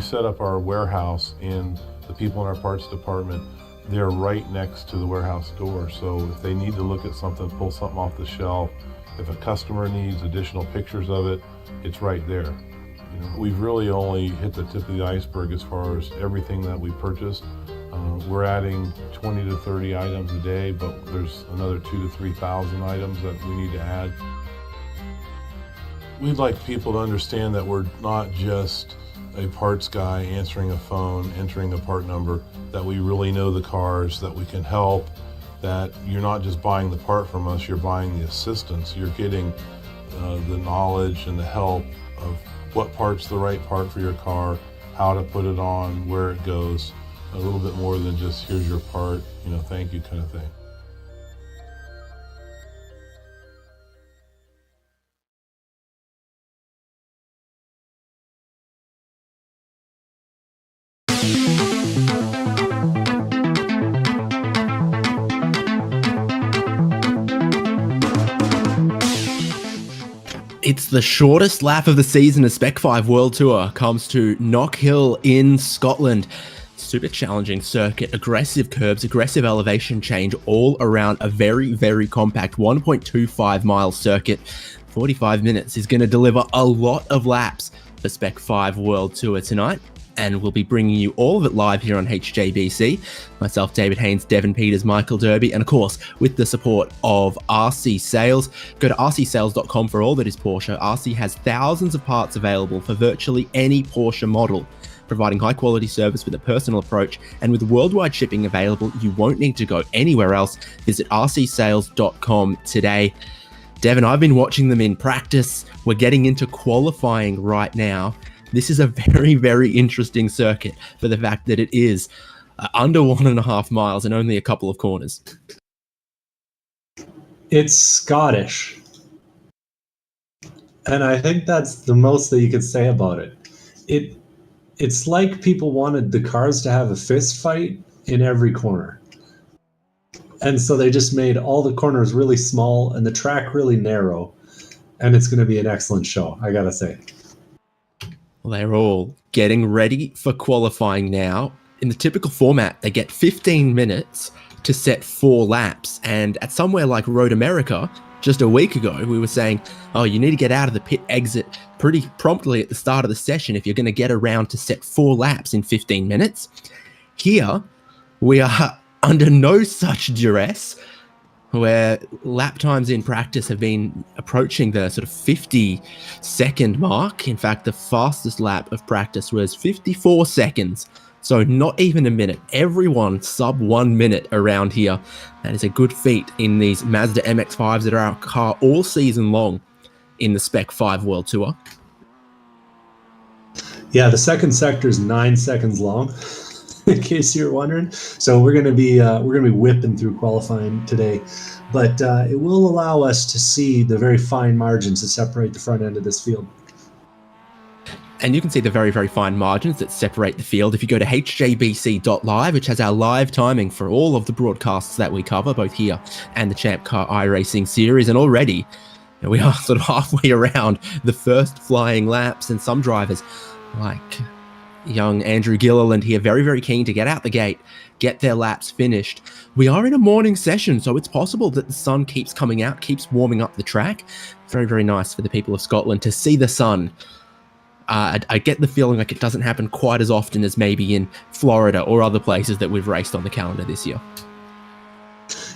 set up our warehouse, and the people in our parts department, they're right next to the warehouse door. So if they need to look at something, pull something off the shelf, if a customer needs additional pictures of it, it's right there. We've really only hit the tip of the iceberg as far as everything that we purchased. We're adding 20 to 30 items a day, but there's another 2,000 to 3,000 items that we need to add. We'd like people to understand that we're not just a parts guy answering a phone, entering a part number, that we really know the cars, that we can help, that you're not just buying the part from us, you're buying the assistance. You're getting the knowledge and the help of what part's the right part for your car, how to put it on, where it goes, a little bit more than just here's your part, thank you kind of thing. It's the shortest lap of the season as Spec-5 World Tour comes to Knockhill in Scotland. Super challenging circuit, aggressive curbs, aggressive elevation change, all around a very, very compact 1.25 mile circuit. 45 minutes is going to deliver a lot of laps for Spec-5 World Tour tonight. And we'll be bringing you all of it live here on HJBC. Myself, David Haynes, Devin Peters, Michael Derby, and of course, with the support of RC Sales. Go to rcsales.com for all that is Porsche. RC has thousands of parts available for virtually any Porsche model, providing high quality service with a personal approach, and with worldwide shipping available, you won't need to go anywhere else. Visit rcsales.com today. Devin, I've been watching them in practice. We're getting into qualifying right now. This is a very, very interesting circuit for the fact that it is under 1.5 miles and only a couple of corners. It's Scottish. And I think that's the most that you could say about it. It's like people wanted the cars to have a fist fight in every corner. And so they just made all the corners really small and the track really narrow. And it's going to be an excellent show, I gotta say. Well, they're all getting ready for qualifying now. In the typical format, they get 15 minutes to set 4 laps. And at somewhere like Road America, just a week ago, we were saying, oh, you need to get out of the pit exit pretty promptly at the start of the session if you're going to get around to set 4 laps in 15 minutes. Here, we are under no such duress, where lap times in practice have been approaching the sort of 50-second mark. In fact, the fastest lap of practice was 54 seconds. So not even a minute. Everyone sub 1 minute around here. That is a good feat in these Mazda MX-5s that are our car all season long in the Spec-5 World Tour. Yeah, the second sector is 9 seconds long, in case you're wondering. So we're gonna be whipping through qualifying today, but it will allow us to see the very fine margins that separate the front end of this field. And you can see the very, very fine margins that separate the field if you go to hjbc.live, which has our live timing for all of the broadcasts that we cover, both here and the Champ Car iRacing series. And already we are sort of halfway around the first flying laps, and some drivers like young Andrew Gilliland here, very, very keen to get out the gate, get their laps finished. We are in a morning session, so it's possible that the sun keeps coming out, keeps warming up the track. Very, very nice for the people of Scotland to see the sun. I get the feeling like it doesn't happen quite as often as maybe in Florida or other places that we've raced on the calendar this year.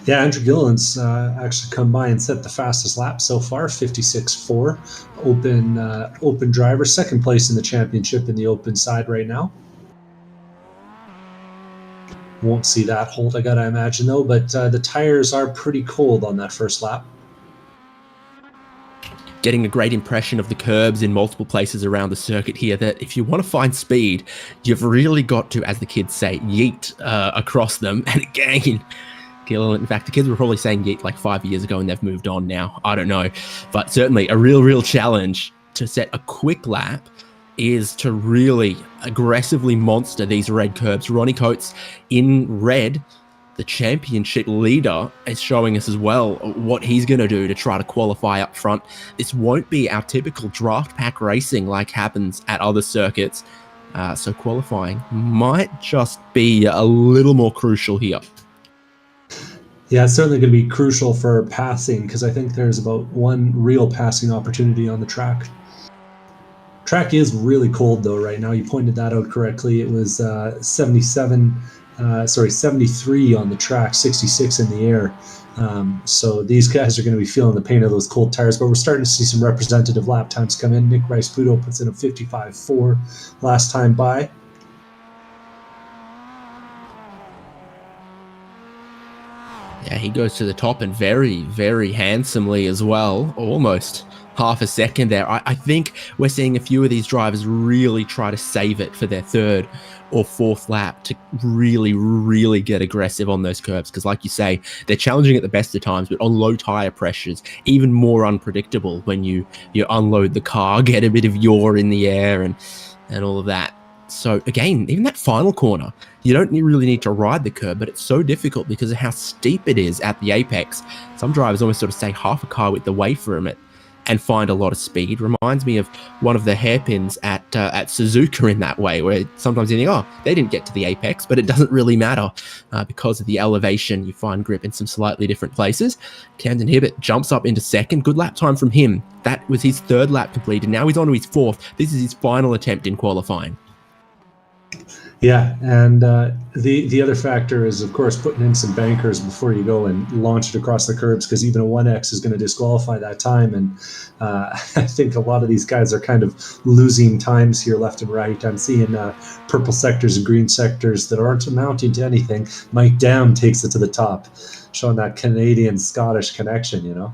Yeah, Andrew Gilliland's actually come by and set the fastest lap so far, 56.4. Open driver, second place in the championship in the open side right now. Won't see that hold, I gotta imagine, though, but the tires are pretty cold on that first lap. Getting a great impression of the curbs in multiple places around the circuit here, that if you want to find speed, you've really got to, as the kids say, yeet across them. And again, in fact, the kids were probably saying yeet like 5 years ago and they've moved on now. I don't know. But certainly a real challenge to set a quick lap is to really aggressively monster these red curbs. Ronnie Coates in red, the championship leader, is showing us as well what he's going to do to try to qualify up front. This won't be our typical draft pack racing like happens at other circuits. So qualifying might just be a little more crucial here. Yeah, it's certainly going to be crucial for passing because I think there's about one real passing opportunity on the track. Track is really cold though right now. You pointed that out correctly. It was 73 on the track, 66 in the air. So these guys are going to be feeling the pain of those cold tires, but we're starting to see some representative lap times come in. Nick Rice-Puto puts in a 55.4 last time by. Yeah, he goes to the top and very, very handsomely as well. Almost half a second there. I think we're seeing a few of these drivers really try to save it for their third or fourth lap to really, really get aggressive on those curbs. Because like you say, they're challenging at the best of times, but on low tire pressures, even more unpredictable when you unload the car, get a bit of yaw in the air and all of that. So again, even that final corner, you don't really need to ride the curb, but it's so difficult because of how steep it is at the apex. Some drivers almost sort of stay half a car width away from it and find a lot of speed. Reminds me of one of the hairpins at Suzuka in that way, where sometimes you think, oh, they didn't get to the apex, but it doesn't really matter because of the elevation. You find grip in some slightly different places. Camden Hibbert jumps up into second. Good lap time from him. That was his third lap completed. Now he's on to his fourth. This is his final attempt in qualifying. Yeah, and the other factor is, of course, putting in some bankers before you go and launch it across the curbs, because even a 1X is going to disqualify that time. And I think a lot of these guys are kind of losing times here left and right. I'm seeing purple sectors and green sectors that aren't amounting to anything. Mike Dam takes it to the top, showing that Canadian-Scottish connection, you know?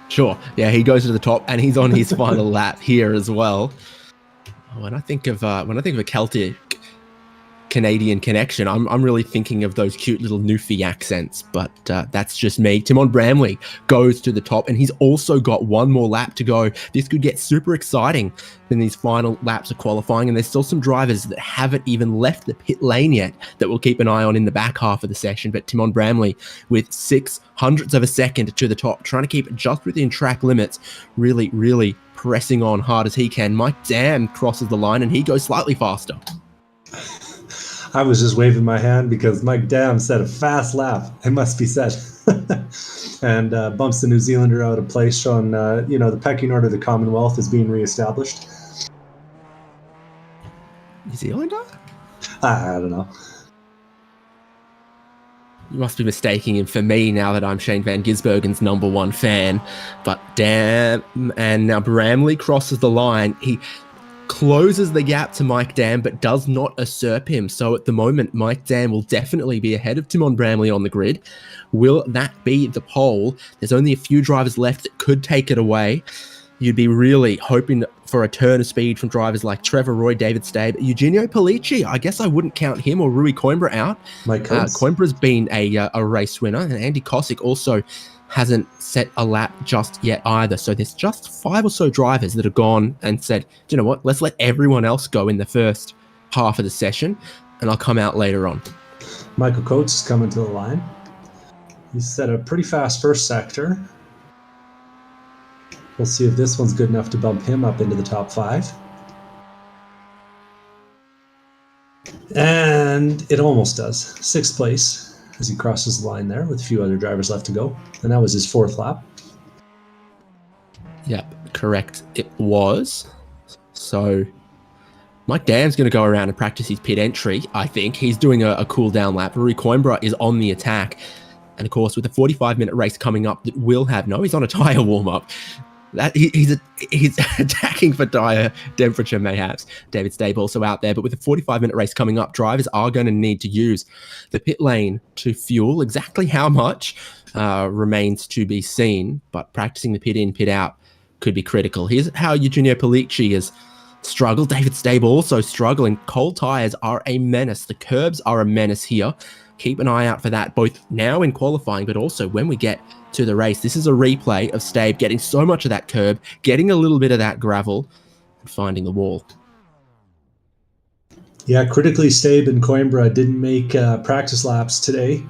Sure, yeah, he goes to the top, and he's on his final lap here as well. When I think of a Celtic Canadian connection, I'm really thinking of those cute little Newfie accents, but that's just me. Timon Bramley goes to the top, and he's also got one more lap to go. This could get super exciting in these final laps of qualifying, and there's still some drivers that haven't even left the pit lane yet that we'll keep an eye on in the back half of the session. But Timon Bramley with 0.06 of a second to the top, trying to keep it just within track limits, really, really pressing on hard as he can. Mike Dam crosses the line, and he goes slightly faster. I was just waving my hand because Mike Dam said a fast lap, it must be said. And bumps the New Zealander out of place, showing, the pecking order of the Commonwealth is being reestablished. New Zealander? I don't know. You must be mistaking him for me now that I'm Shane Van Gisbergen's #1 fan. But damn, and now Bramley crosses the line. He closes the gap to Mike Dam, but does not usurp him. So at the moment, Mike Dam will definitely be ahead of Timon Bramley on the grid. Will that be the pole? There's only a few drivers left that could take it away. You'd be really hoping for a turn of speed from drivers like Trevor Roy, David Stabe, Eugenio Polici. I guess I wouldn't count him or Rui Coimbra out. Coimbra's been a race winner, and Andy Kosick also hasn't set a lap just yet either. So there's just 5 or so drivers that have gone and said, do you know what, let's let everyone else go in the first half of the session, and I'll come out later on. Michael Coates is coming to the line. He's set a pretty fast first sector. We'll see if this one's good enough to bump him up into the top 5. And it almost does. 6th place as he crosses the line there with a few other drivers left to go. And that was his 4th lap. Yep, correct. It was. So Mike Dam's going to go around and practice his pit entry, I think. He's doing a cool down lap. Rui Coimbra is on the attack. And of course, with a 45-minute race coming up that will have... No, he's on a tyre warm-up. He's attacking for tire temperature, mayhaps. David Stabe also out there, but with a 45-minute race coming up, drivers are going to need to use the pit lane to fuel. Exactly how much remains to be seen, but practicing the pit in, pit out could be critical. Here's how Eugenio Polici has struggled. David Stabe also struggling. Cold tires are a menace. The curbs are a menace here. Keep an eye out for that, both now in qualifying, but also when we get to the race. This is a replay of Stabe getting so much of that curb, getting a little bit of that gravel, and finding the wall. Yeah, critically, Stabe and Coimbra didn't make practice laps today.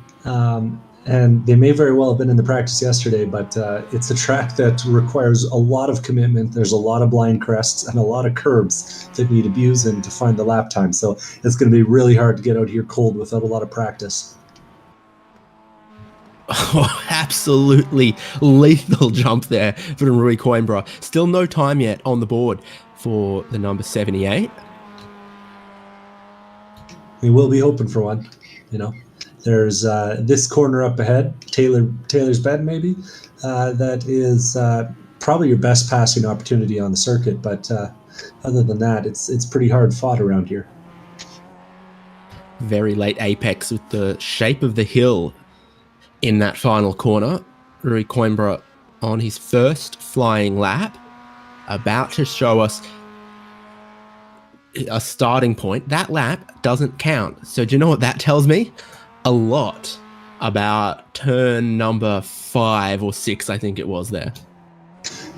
And they may very well have been in the practice yesterday, but it's a track that requires a lot of commitment. There's a lot of blind crests and a lot of curbs that need abusing to find the lap time. So it's going to be really hard to get out here cold without a lot of practice. Oh, absolutely lethal jump there from Rui Coimbra. Still no time yet on the board for the number 78. We will be hoping for one, you know. There's this corner up ahead, Taylor's Bend maybe, that is probably your best passing opportunity on the circuit. But other than that, it's pretty hard fought around here. Very late apex with the shape of the hill in that final corner. Rui Coimbra on his first flying lap, about to show us a starting point. That lap doesn't count. So do you know what that tells me? A lot about turn number 5 or 6, I think it was there.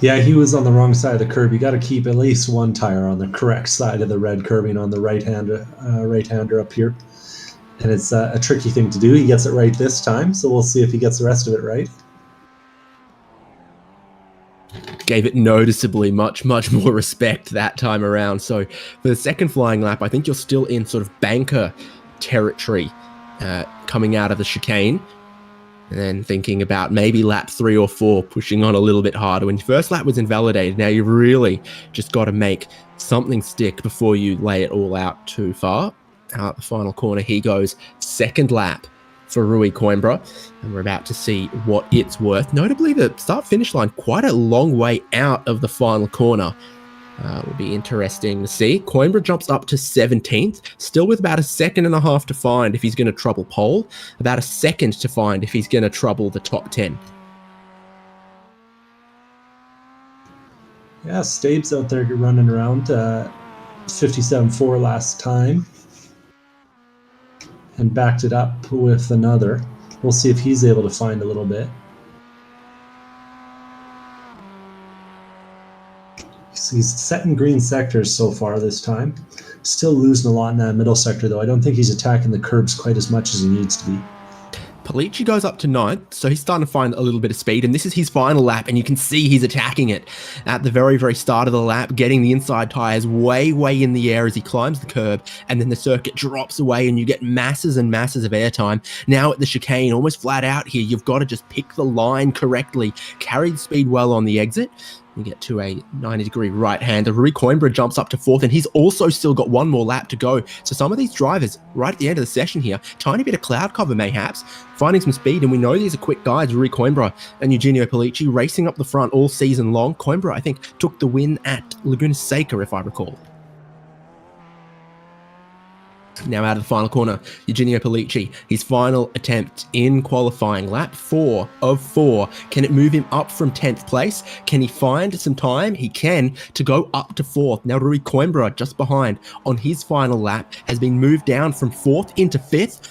Yeah, he was on the wrong side of the curb. You got to keep at least one tire on the correct side of the red curbing on the right-hander up here. And it's a tricky thing to do. He gets it right this time, so we'll see if he gets the rest of it right. Gave it noticeably much more respect that time around. So for the second flying lap, I think you're still in sort of banker territory coming out of the chicane. And then thinking about maybe lap 3 or 4, pushing on a little bit harder. When your first lap was invalidated, now you've really just got to make something stick before you lay it all out too far. Out the final corner, he goes. Second lap for Rui Coimbra, and we're about to see what it's worth. Notably, the start-finish line quite a long way out of the final corner. Will be interesting to see. Coimbra jumps up to 17th, still with about 1.5 seconds to find if he's going to trouble pole, about 1 second to find if he's going to trouble the top 10. Yeah, Stabe's out there running around 57.4 last time, and backed it up with another. We'll see if he's able to find a little bit. He's setting green sectors so far this time. Still losing a lot in that middle sector, though. I don't think he's attacking the curbs quite as much as he needs to be. Polici goes up to 9th, so he's starting to find a little bit of speed, and this is his final lap, and you can see he's attacking it at the very start of the lap, getting the inside tyres way in the air as he climbs the curb, and then the circuit drops away, and you get masses and masses of airtime. Now at the chicane, almost flat out here, you've got to just pick the line correctly, carry the speed well on the exit. You get to a 90-degree right-hander. Rui Coimbra jumps up to 4th, and he's also still got one more lap to go. So some of these drivers, right at the end of the session here, tiny bit of cloud cover mayhaps, finding some speed, and we know these are quick guys. Rui Coimbra and Eugenio Polici racing up the front all season long. Coimbra, I think, took the win at Laguna Seca, if I recall. Now out of the final corner, Eugenio Polici, his final attempt in qualifying, lap 4 of 4. Can it move him up from 10th place? Can he find some time? He can, to go up to 4th. Now Rui Coimbra, just behind on his final lap, has been moved down from 4th into 5th,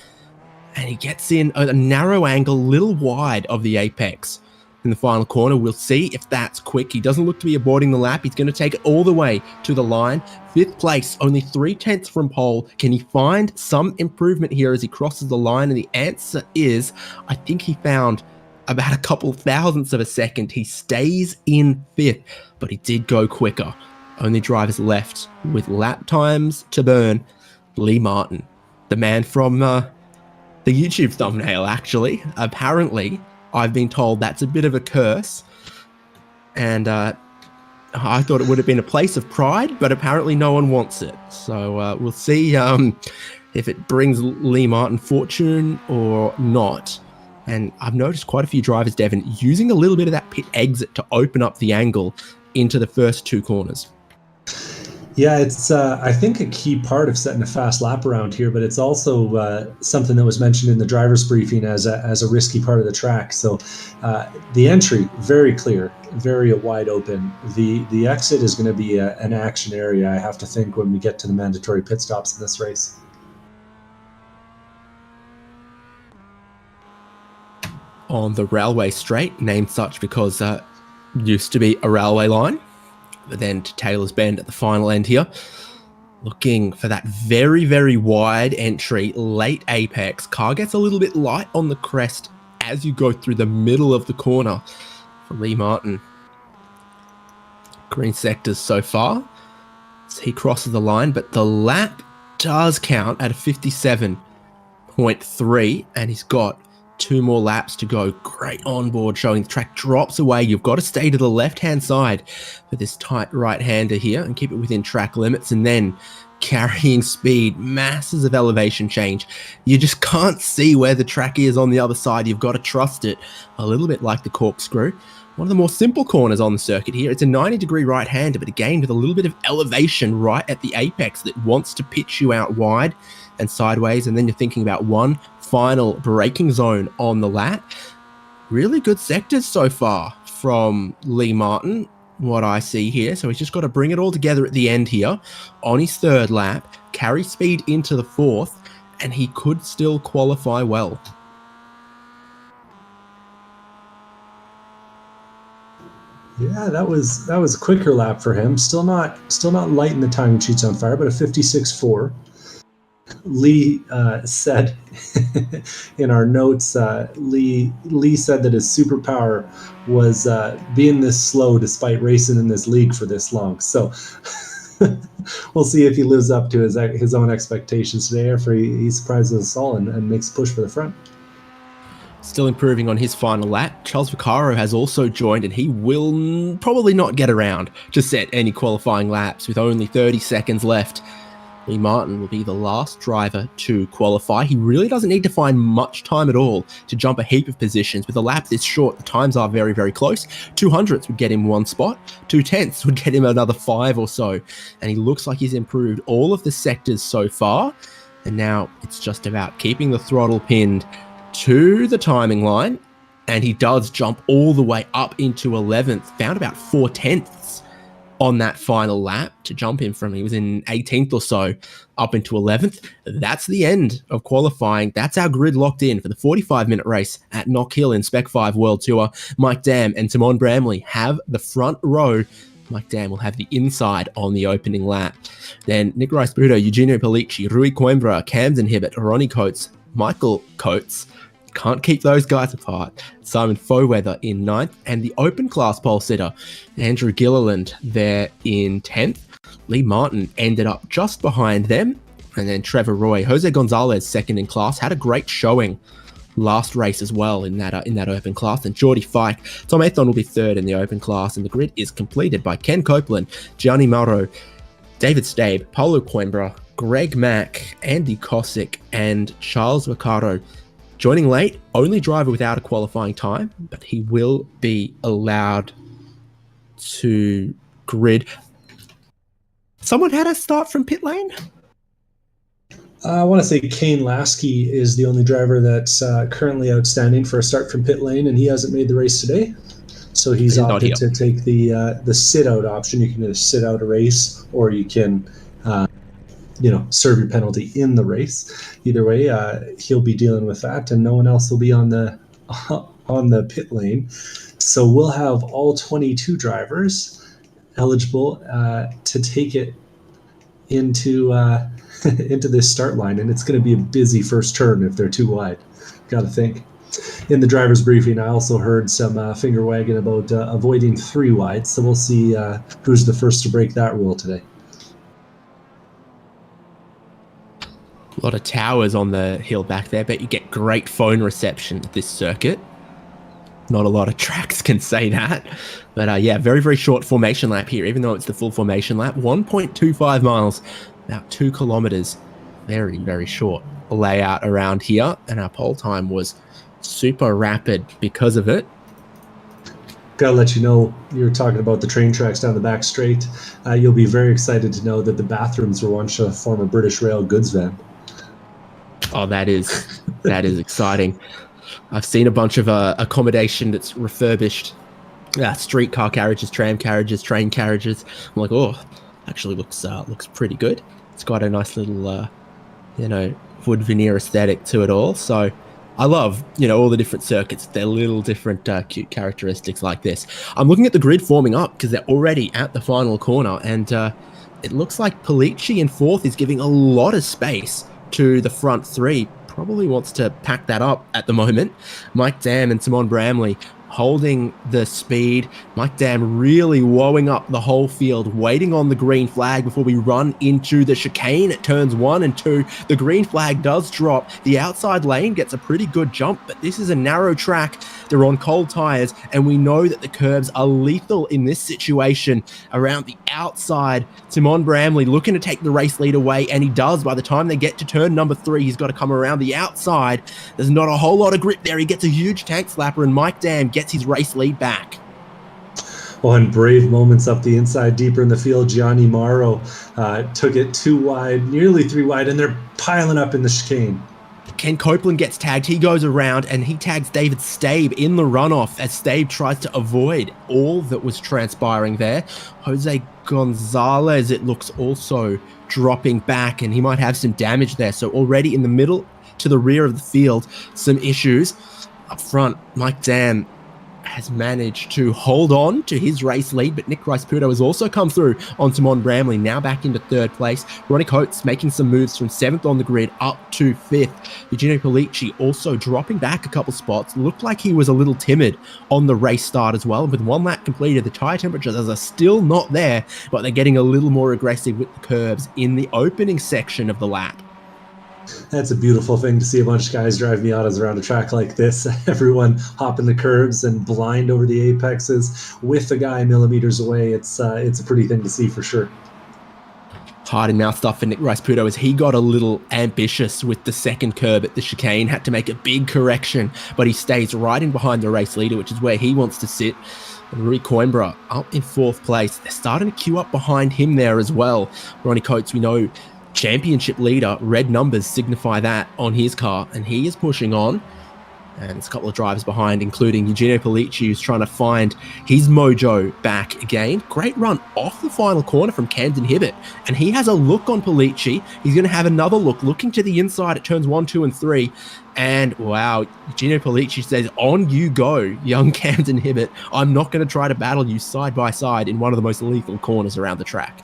and he gets in a narrow angle, little wide of the apex. In the final corner, we'll see if that's quick. He doesn't look to be aborting the lap. He's going to take it all the way to the line. 5th place, only 3/10 from pole. Can he find some improvement here as he crosses the line? And the answer is, I think he found about a couple thousandths of a second. He stays in 5th, but he did go quicker. Only drivers left with lap times to burn. Lee Martin, the man from the YouTube thumbnail, actually. Apparently, I've been told that's a bit of a curse, and I thought it would have been a place of pride, but apparently no one wants it. So we'll see if it brings Lee Martin fortune or not. And I've noticed quite a few drivers, Devin, using a little bit of that pit exit to open up the angle into the first 2 corners. Yeah, it's I think a key part of setting a fast lap around here, but it's also something that was mentioned in the driver's briefing as a risky part of the track. So the entry, very clear, very wide open. The exit is going to be an action area, I have to think, when we get to the mandatory pit stops in this race. On the railway straight, named such because used to be a railway line, but then to Taylor's Bend at the final end here. Looking for that very wide entry, late apex. Car gets a little bit light on the crest as you go through the middle of the corner for Lee Martin. Green sectors so far as he crosses the line, but the lap does count at a 57.3, and he's got 2 more laps to go. Great onboard showing the track drops away. You've got to stay to the left-hand side for this tight right-hander here and keep it within track limits, and then carrying speed, masses of elevation change. You just can't see where the track is on the other side. You've got to trust it, a little bit like the corkscrew. One of the more simple corners on the circuit here. It's a 90-degree right-hander, but again with a little bit of elevation right at the apex that wants to pitch you out wide and sideways, and then you're thinking about one final braking zone on the lap. Really good sectors so far from Lee Martin, what I see here. So he's just got to bring it all together at the end here on his 3rd lap, carry speed into the 4th, and he could still qualify well. Yeah, that was a quicker lap for him. Still not lighting the timing sheets on fire, but a 56.4. Lee said in our notes, Lee said that his superpower was being this slow despite racing in this league for this long. So we'll see if he lives up to his own expectations today, after he surprises us all and makes a push for the front. Still improving on his final lap. Charles Vaccaro has also joined, and he will probably not get around to set any qualifying laps with only 30 seconds left. Lee Martin will be the last driver to qualify. He really doesn't need to find much time at all to jump a heap of positions. With a lap this short, the times are very, very close. 200ths would get him 1 spot. 2/10ths would get him another 5 or so. And he looks like he's improved all of the sectors so far. And now it's just about keeping the throttle pinned to the timing line. And he does jump all the way up into 11th. Found about 4/10ths on that final lap to jump him from, he was in 18th or so, up into 11th. That's the end of qualifying. That's our grid locked in for the 45-minute race at Knockhill in Spec-5 World Tour. Mike Dam and Timon Bramley have the front row. Mike Dam will have the inside on the opening lap. Then Nick Rice-Bruto, Eugenio Pellicci, Rui Coimbra, Camden Hibbert, Ronnie Coates, Michael Coates. Can't keep those guys apart. Simon Foweather in 9th, and the open class pole sitter, Andrew Gilliland, there in 10th. Lee Martin ended up just behind them, and then Trevor Roy. Jose Gonzalez, 2nd in class, had a great showing last race as well in that open class. And Geordie Fike, Tom Athon will be 3rd in the open class, and the grid is completed by Ken Copeland, Gianni Mauro, David Stabe, Paulo Coimbra, Greg Mack, Andy Kosick, and Charles Vaccaro. Joining late, only driver without a qualifying time, but he will be allowed to grid. Someone had a start from pit lane? I want to say Kane Lasky is the only driver that's currently outstanding for a start from pit lane, and he hasn't made the race today. So he's opted to take the sit-out option. You can either sit out a race, or you can serve your penalty in the race. Either way, he'll be dealing with that, and no one else will be on the pit lane. So we'll have all 22 drivers eligible to take it into this start line, and it's going to be a busy first turn if they're too wide. Got to think. In the driver's briefing, I also heard some finger wagging about avoiding 3 wide, so we'll see who's the first to break that rule today. A lot of towers on the hill back there, but you get great phone reception at this circuit. Not a lot of tracks can say that. But yeah, very, very short formation lap here, even though it's the full formation lap. 1.25 miles, about 2 kilometers. Very, very short layout around here. And our pole time was super rapid because of it. Gotta let you know, you're talking about the train tracks down the back straight. You'll be very excited to know that the bathrooms were once a former British Rail goods van. Oh, that is exciting. I've seen a bunch of accommodation that's refurbished, streetcar carriages, tram carriages, train carriages. I'm like, oh, actually looks pretty good. It's got a nice little, wood veneer aesthetic to it all. So I love, all the different circuits, their little different cute characteristics like this. I'm looking at the grid forming up because they're already at the final corner, and it looks like Pellicci in 4th is giving a lot of space to the front 3. probably wants to pack that up at the moment. Mike Dam and Simon Bramley holding the speed. Mike Dam really woeing up the whole field, waiting on the green flag before we run into the chicane at turns 1 and 2. The green flag does drop. The outside lane gets a pretty good jump, but this is a narrow track. They're on cold tires, and we know that the curbs are lethal in this situation. Around the outside, Simon Bramley looking to take the race lead away, and he does. By the time they get to turn number 3, he's got to come around the outside. There's not a whole lot of grip there. He gets a huge tank slapper, and Mike Dam gets his race lead back. On brave moments up the inside, deeper in the field, Gianni Morrow took it 2 wide, nearly 3 wide, and they're piling up in the chicane. Ken Copeland gets tagged. He goes around and he tags David Stabe in the runoff as Stabe tries to avoid all that was transpiring there. Jose Gonzalez, it looks, also dropping back, and he might have some damage there. So already in the middle to the rear of the field, some issues. Up front, Mike Dam has managed to hold on to his race lead, but Nick Rice-Puto has also come through on Simon Bramley, now back into 3rd place. Ronnie Coates making some moves from 7th on the grid up to 5th. Eugenio Polici also dropping back a couple spots. Looked like he was a little timid on the race start as well. With 1 lap completed, the tyre temperatures are still not there, but they're getting a little more aggressive with the curbs in the opening section of the lap. That's a beautiful thing to see a bunch of guys drive Miatas around a track like this. Everyone hopping the curbs and blind over the apexes with the guy millimeters away. It's a pretty thing to see for sure. Hard in mouth stuff for Nick Rice-Puto as he got a little ambitious with the second curb at the chicane, had to make a big correction, but he stays right in behind the race leader, which is where he wants to sit. And Rui Coimbra up in 4th place. They're starting to queue up behind him there as well. Ronnie Coates, we know, championship leader, red numbers signify that on his car, and he is pushing on. And there's a couple of drivers behind, including Eugenio Polici, who's trying to find his mojo back again. Great run off the final corner from Camden Hibbert, and he has a look on Polici. He's going to have another look, looking to the inside at turns 1, 2, and 3. And wow, Eugenio Polici says, on you go, young Camden Hibbert. I'm not going to try to battle you side by side in one of the most lethal corners around the track.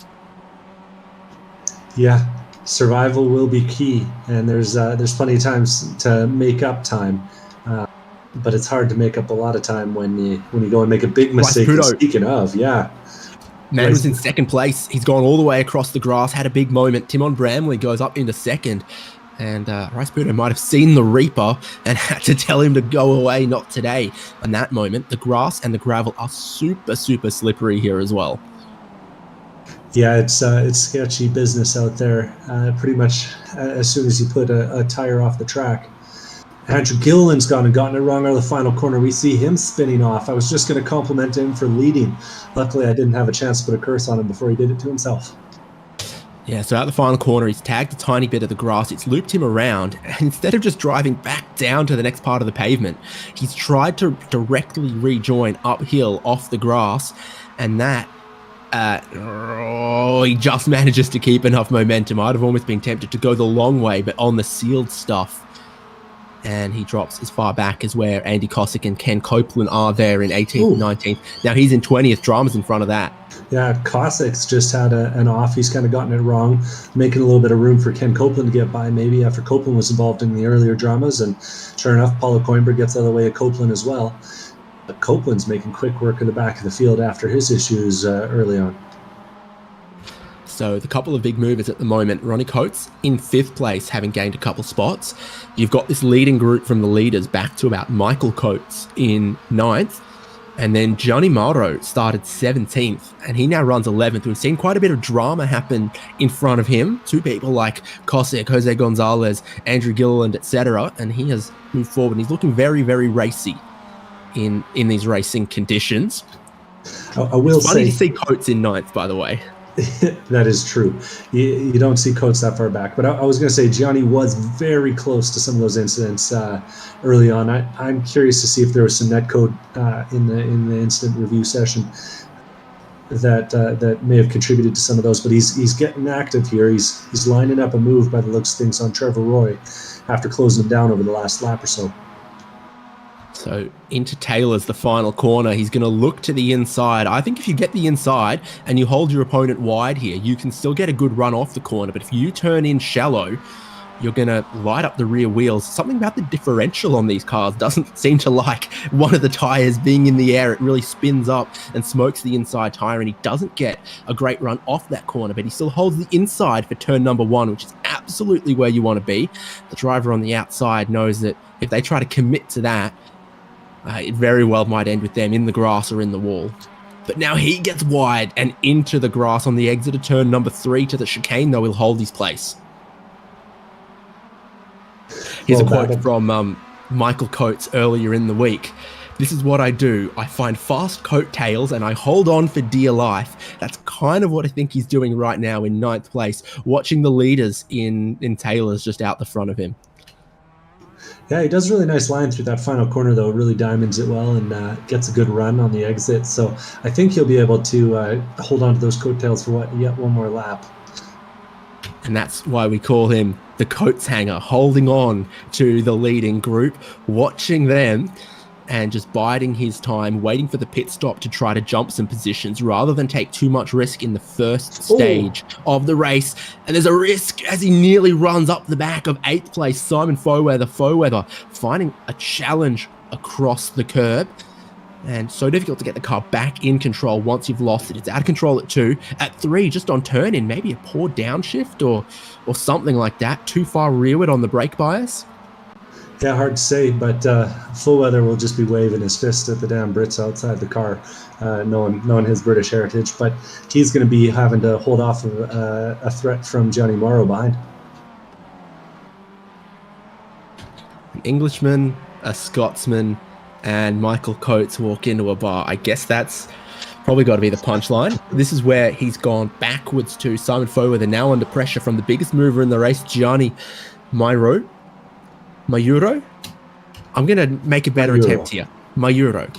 Yeah, survival will be key, and there's plenty of times to make up time, but it's hard to make up a lot of time when you go and make a big mistake. Speaking of, yeah, man was in 2nd place. He's gone all the way across the grass, had a big moment. Timon Bramley goes up into 2nd, and Rice-Puto might have seen the Reaper and had to tell him to go away, not today. In that moment, the grass and the gravel are super slippery here as well. Yeah, it's sketchy business out there. Pretty much as soon as you put a tire off the track. Andrew Gilliland's gone and gotten it wrong out of the final corner. We see him spinning off. I was just going to compliment him for leading. Luckily, I didn't have a chance to put a curse on him before he did it to himself. Yeah, so out the final corner, he's tagged a tiny bit of the grass. It's looped him around, and instead of just driving back down to the next part of the pavement, he's tried to directly rejoin uphill off the grass, and that he just manages to keep enough momentum. I'd have almost been tempted to go the long way, but on the sealed stuff. And he drops as far back as where Andy Cosick and Ken Copeland are there in 18th and 19th. Now he's in 20th. Drama's in front of that. Yeah, Cosick's just had an off. He's kind of gotten it wrong, making a little bit of room for Ken Copeland to get by maybe after Copeland was involved in the earlier dramas. And sure enough, Paulo Coimbra gets out of the way of Copeland as well. But Copeland's making quick work of the back of the field after his issues early on. So the couple of big movers at the moment, Ronnie Coates in 5th place, having gained a couple spots. You've got this leading group from the leaders back to about Michael Coates in 9th. And then Gianni Mauro started 17th, and he now runs 11th. We've seen quite a bit of drama happen in front of him. 2 people like Cosick, Jose Gonzalez, Andrew Gilliland, etc. And he has moved forward, and he's looking very racy in these racing conditions. I will say, funny to see Coates in 9th, by the way. That is true. You don't see Coates that far back. But I was going to say Gianni was very close to some of those incidents early on. I'm curious to see if there was some netcode in the incident review session that may have contributed to some of those. But he's getting active here. He's lining up a move by the looks of things on Trevor Roy after closing him down over the last lap or so. So into Taylor's the final corner. He's going to look to the inside. I think if you get the inside and you hold your opponent wide here, you can still get a good run off the corner. But if you turn in shallow, you're going to light up the rear wheels. Something about the differential on these cars doesn't seem to like one of the tires being in the air. It really spins up and smokes the inside tire, and he doesn't get a great run off that corner, but he still holds the inside for turn number 1, which is absolutely where you want to be. The driver on the outside knows that if they try to commit to that, it very well might end with them in the grass or in the wall. But now he gets wide and into the grass on the exit of turn number 3 to the chicane, though he'll hold his place. Here's a quote from Michael Coates earlier in the week. "This is what I do. I find fast coattails and I hold on for dear life." That's kind of what I think he's doing right now in 9th place, watching the leaders in Taylor's just out the front of him. Yeah, he does a really nice line through that final corner, though. Really diamonds it well and gets a good run on the exit. So I think he'll be able to hold on to those coattails for yet one more lap. And that's why we call him the coats hanger, holding on to the leading group, watching them and just biding his time, waiting for the pit stop to try to jump some positions rather than take too much risk in the first stage of the race. And there's a risk as he nearly runs up the back of 8th place, Simon Foweather. Foweather finding a challenge across the curb. And so difficult to get the car back in control once you've lost it. It's out of control at 2. At 3, just on turn in, maybe a poor downshift or something like that. Too far rearward on the brake bias. Yeah, hard to say, but Foweather will just be waving his fist at the damn Brits outside the car, knowing his British heritage. But he's going to be having to hold off of a threat from Johnny Morrow behind. An Englishman, a Scotsman, and Michael Coates walk into a bar. I guess that's probably got to be the punchline. This is where he's gone backwards to Simon Foweather, now under pressure from the biggest mover in the race, Gianni Mayuro. I'm going to make a better attempt here. Mayuro.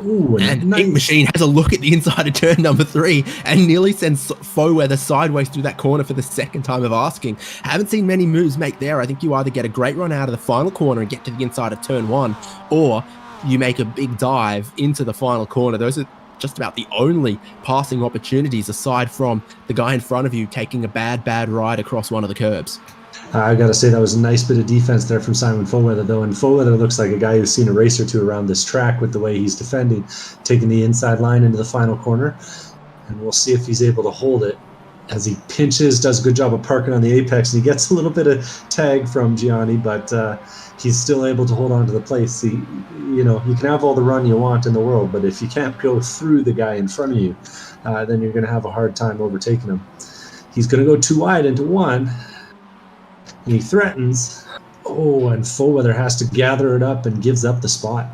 Ooh, and nice. Ink Machine has a look at the inside of turn number 3 and nearly sends Foweather sideways through that corner for the second time of asking. Haven't seen many moves make there. I think you either get a great run out of the final corner and get to the inside of turn 1, or you make a big dive into the final corner. Those are just about the only passing opportunities aside from the guy in front of you taking a bad ride across one of the curbs. I got to say that was a nice bit of defense there from Simon Foweather, though. And Foweather looks like a guy who's seen a race or two around this track with the way he's defending, taking the inside line into the final corner. And we'll see if he's able to hold it as he pinches, does a good job of parking on the apex, and he gets a little bit of tag from Gianni, but he's still able to hold on to the place. You can have all the run you want in the world, but if you can't go through the guy in front of you, then you're going to have a hard time overtaking him. He's going to go too wide into 1. And he threatens. And Foweather has to gather it up and gives up the spot.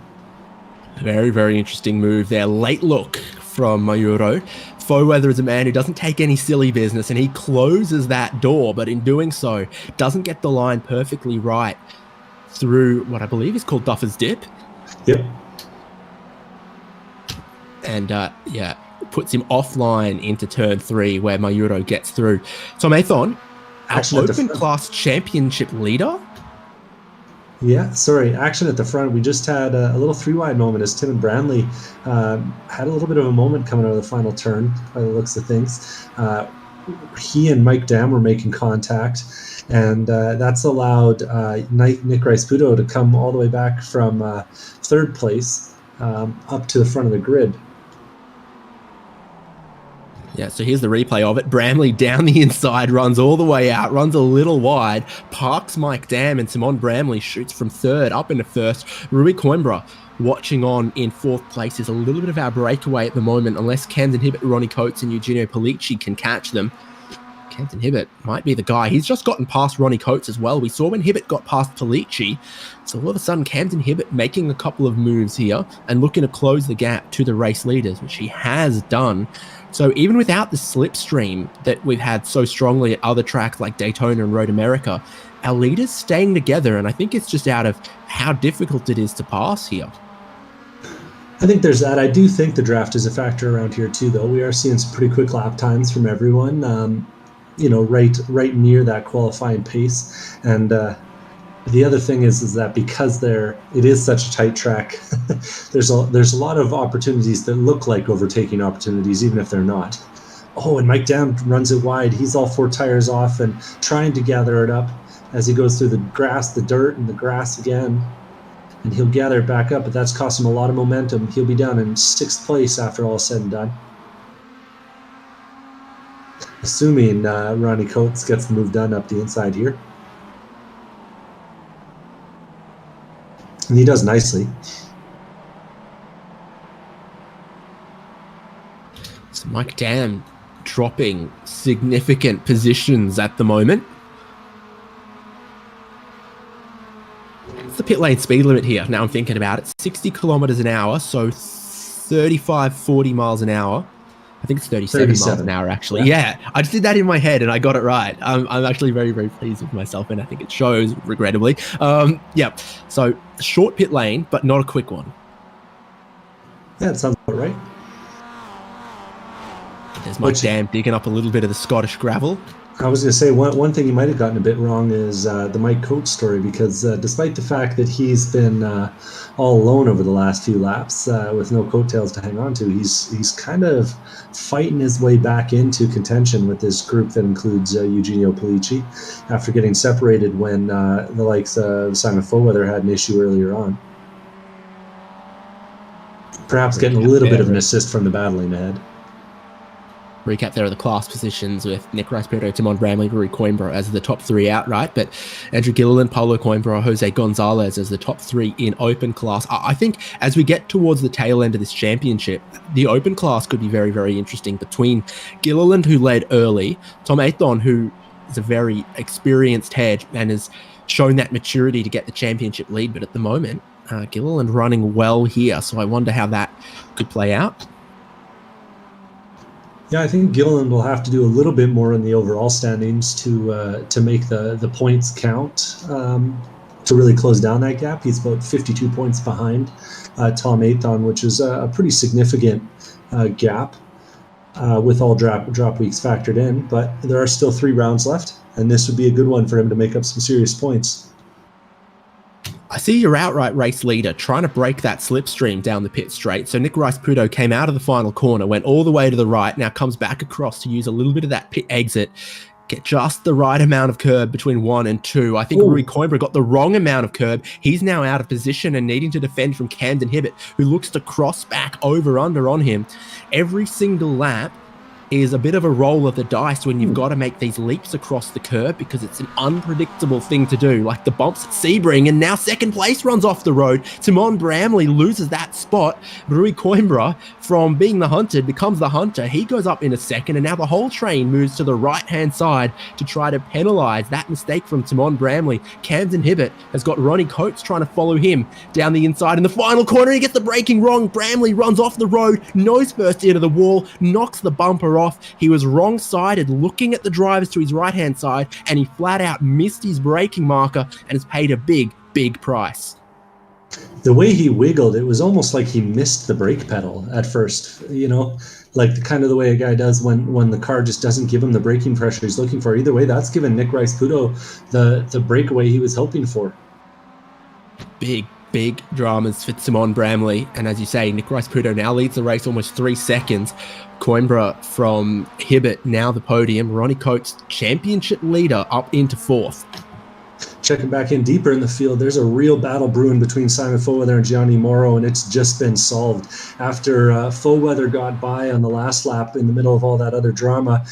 Very, very interesting move there. Late look from Mayuro. Foweather is a man who doesn't take any silly business, and he closes that door, but in doing so, doesn't get the line perfectly right through what I believe is called Duffer's Dip. Yep. And puts him offline into turn 3 where Mayuro gets through. Tom Athon, our Open Class Championship leader. Yeah, sorry. Action at the front. We just had a little 3-wide moment as Tim and Branley had a little bit of a moment coming out of the final turn by the looks of things. He and Mike Dam were making contact, and that's allowed Nick Rice-Puto to come all the way back from 3rd place up to the front of the grid. Yeah, so here's the replay of it. Bramley down the inside, runs all the way out, runs a little wide, parks Mike Dam, and Simon Bramley shoots from 3rd up into 1st. Rui Coimbra watching on in 4th place is a little bit of our breakaway at the moment, unless Camden Hibbert, Ronnie Coates, and Eugenio Polici can catch them. Camden Hibbert might be the guy. He's just gotten past Ronnie Coates as well. We saw when Hibbert got past Polici. So all of a sudden, Camden Hibbert making a couple of moves here and looking to close the gap to the race leaders, which he has done. So even without the slipstream that we've had so strongly at other tracks like Daytona and Road America, our leaders staying together, and I think it's just out of how difficult it is to pass here. I think there's that. I do think the draft is a factor around here too, though. We are seeing some pretty quick lap times from everyone, right near that qualifying pace. And the other thing is that because it is such a tight track, there's a lot of opportunities that look like overtaking opportunities, even if they're not. Oh, and Mike Dam runs it wide. He's all 4 tires off and trying to gather it up as he goes through the grass, the dirt, and the grass again. And he'll gather it back up, but that's cost him a lot of momentum. He'll be down in 6th place after all is said and done. Assuming Ronnie Coates gets the move done up the inside here. And he does nicely. So Mike Dam dropping significant positions at the moment. What's the pit lane speed limit here? Now I'm thinking about it. 60 kilometers an hour, so 35, 40 miles an hour. I think it's 37 miles an hour, actually. Yeah, I just did that in my head and I got it right. I'm actually very, very pleased with myself, and I think it shows, regrettably. Yeah, so short pit lane, but not a quick one. Yeah, that sounds about right. There's Mike Dam digging up a little bit of the Scottish gravel. I was going to say, one thing he might have gotten a bit wrong is the Mike Coates story, because despite the fact that he's been all alone over the last few laps with no coattails to hang on to, he's kind of fighting his way back into contention with this group that includes Eugenio Polici after getting separated when the likes of Simon Foweather had an issue earlier on. Perhaps getting a little bit of an assist from the battling ahead. Recap there of the class positions with Nick Rice-Puto, Timon Bramley, Rui Coimbra as the top 3 outright, but Andrew Gilliland, Paulo Coimbra, Jose Gonzalez as the top 3 in open class. I think as we get towards the tail end of this championship, the open class could be very, very interesting between Gilliland, who led early, Tom Aithon, who is a very experienced head and has shown that maturity to get the championship lead, but at the moment, Gilliland running well here, so I wonder how that could play out. Yeah, I think Gilliland will have to do a little bit more in the overall standings to make the points count, to really close down that gap. He's about 52 points behind Tom Aithon, which is a pretty significant gap with all drop weeks factored in. But there are still 3 rounds left, and this would be a good one for him to make up some serious points. I see your outright race leader trying to break that slipstream down the pit straight. So Nick Rice-Puto came out of the final corner, went all the way to the right, now comes back across to use a little bit of that pit exit, get just the right amount of curb between 1 and 2. I think Rui Coimbra got the wrong amount of curb. He's now out of position and needing to defend from Camden Hibbett, who looks to cross back over-under on him. Every single lap is a bit of a roll of the dice when you've got to make these leaps across the curb, because it's an unpredictable thing to do, like the bumps at Sebring, and now second place runs off the road. Timon Bramley loses that spot. Rui Coimbra, from being the hunted, becomes the hunter. He goes up in a second, and now the whole train moves to the right-hand side to try to penalise that mistake from Timon Bramley. Camden Hibbett has got Ronnie Coates trying to follow him down the inside in the final corner. He gets the braking wrong. Bramley runs off the road, nose first into the wall, knocks the bumper off. He was wrong-sided, looking at the drivers to his right-hand side, and he flat out missed his braking marker and has paid a big, big price. The way he wiggled, it was almost like he missed the brake pedal at first, like the way a guy does when the car just doesn't give him the braking pressure he's looking for. Either way, that's given Nick Rice-Puto the breakaway he was hoping for. Big dramas for Timon Bramley, and as you say, Nick Rice-Puto now leads the race almost 3 seconds. Coimbra from Hibbett now the podium. Ronnie Coates, championship leader, up into 4th. Checking back in deeper in the field, there's a real battle brewing between Simon Foweather and Gianni Morrow, and it's just been solved. After Foweather got by on the last lap in the middle of all that other drama,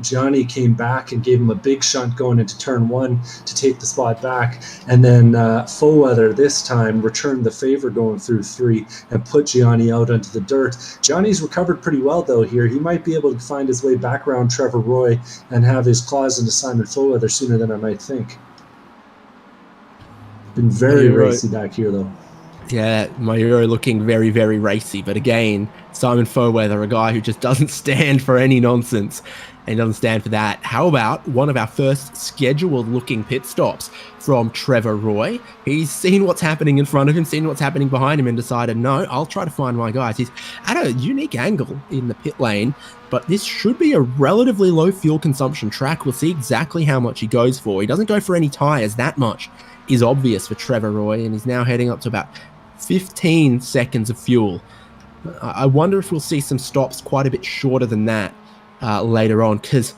Gianni came back and gave him a big shunt going into turn 1 to take the spot back, and then Foweather this time returned the favor going through 3 and put Gianni out onto the dirt. Gianni's recovered pretty well though here. He might be able to find his way back around Trevor Roy and have his claws into Simon Foweather sooner than I might think. Been very racy back here, though. Yeah, Mayuro looking very, very racy. But again, Simon Foweather, a guy who just doesn't stand for any nonsense. And he doesn't stand for that. How about one of our first scheduled looking pit stops from Trevor Roy? He's seen what's happening in front of him, seen what's happening behind him, and decided, no, I'll try to find my guys. He's at a unique angle in the pit lane, but this should be a relatively low fuel consumption track. We'll see exactly how much he goes for. He doesn't go for any tires. That much is obvious for Trevor Roy, and he's now heading up to about 15 seconds of fuel. I wonder if we'll see some stops quite a bit shorter than that. later on, because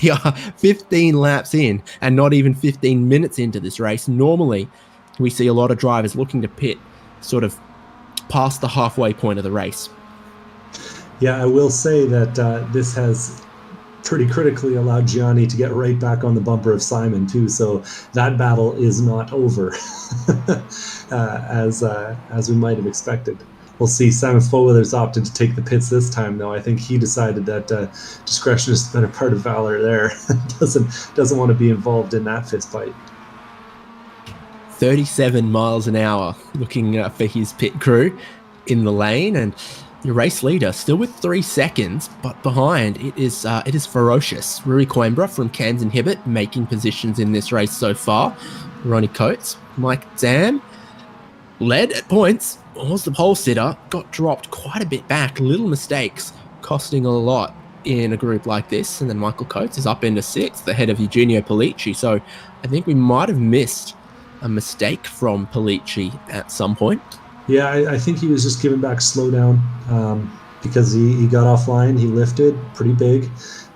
we are 15 laps in and not even 15 minutes into this race. Normally, we see a lot of drivers looking to pit sort of past the halfway point of the race. Yeah, I will say that this has pretty critically allowed Gianni to get right back on the bumper of Simon too, so that battle is not over as we might have expected. We'll see. Simon Foweather's opted to take the pits this time, though. I think he decided that discretion is the better part of valor there. doesn't want to be involved in that fist fight. 37 miles an hour looking for his pit crew in the lane, and the race leader still with 3 seconds, but behind it is ferocious. Rui Coimbra from Camden Hibbett making positions in this race so far. Ronnie Coates, Mike Dam led at points, was the pole sitter, got dropped quite a bit back, little mistakes costing a lot in a group like this, and then Michael Coates is up into 6th ahead of Eugenio Pollicci, so I think we might have missed a mistake from Pollicci at some point. Yeah, I think he was just giving back slowdown because he got offline, he lifted pretty big,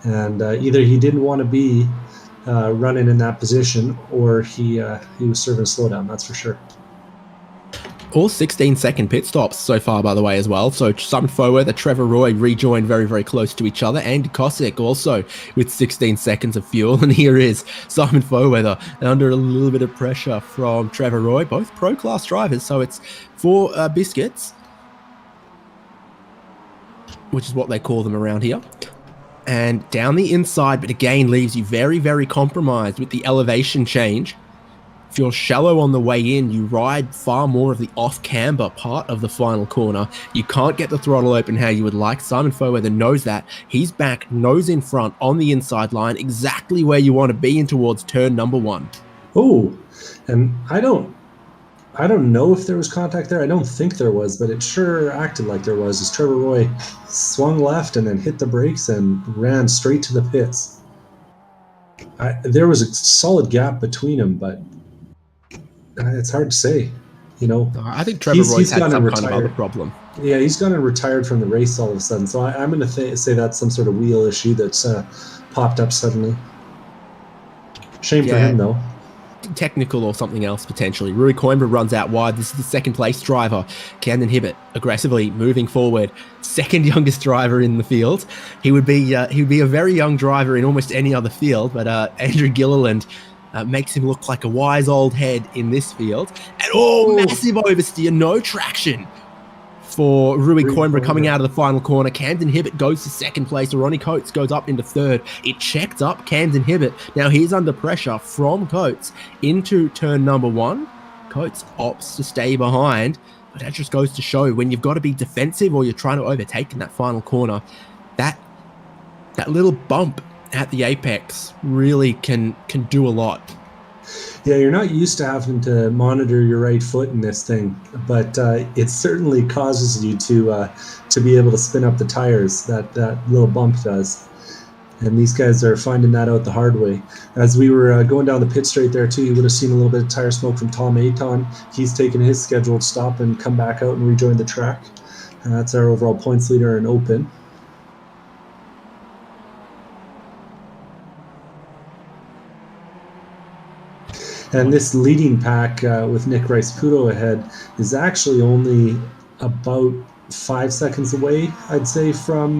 and either he didn't want to be running in that position, or he was serving a slowdown, that's for sure. All 16-second pit stops so far, by the way, as well. So Simon Foweather, Trevor Roy rejoined very, very close to each other. Andy Kosick also with 16 seconds of fuel. And here is Simon Foweather under a little bit of pressure from Trevor Roy, both pro-class drivers. So it's 4 biscuits, which is what they call them around here. And down the inside, but again, leaves you very, very compromised with the elevation change. If you're shallow on the way in, you ride far more of the off-camber part of the final corner. You can't get the throttle open how you would like. Simon Foweather knows that. He's back, nose in front, on the inside line, exactly where you want to be in towards turn number 1. Oh, and I don't know if there was contact there. I don't think there was, but it sure acted like there was, as Trevor Roy swung left and then hit the brakes and ran straight to the pits. There was a solid gap between them, but it's hard to say, you know. I think Trevor Roy's had some kind of other problem. Yeah, he's gone and retired from the race all of a sudden. So I'm going to say that's some sort of wheel issue that's popped up suddenly. Shame for him, though. Technical or something else, potentially. Rui Coimbra runs out wide. This is the second place driver. Camden Hibbett aggressively moving forward. Second youngest driver in the field. He would be a very young driver in almost any other field, but Andrew Gilliland makes him look like a wise old head in this field. And massive oversteer, no traction for Rui Coimbra coming out of the final corner. Camden Hibbett goes to second place. Ronnie Coates goes up into third. It checked up Camden Hibbett. Now he's under pressure from Coates into turn number 1. Coates opts to stay behind, but that just goes to show when you've got to be defensive or you're trying to overtake in that final corner, that little bump at the apex really can do a lot. Yeah, you're not used to having to monitor your right foot in this thing, but it certainly causes you to be able to spin up the tires. That little bump does, and these guys are finding that out the hard way. As we were going down the pit straight there too, you would have seen a little bit of tire smoke from Tom Aton. He's taken his scheduled stop and come back out and rejoin the track. That's our overall points leader in open. And this leading pack with Nick Rice-Puto ahead is actually only about 5 seconds away, I'd say, from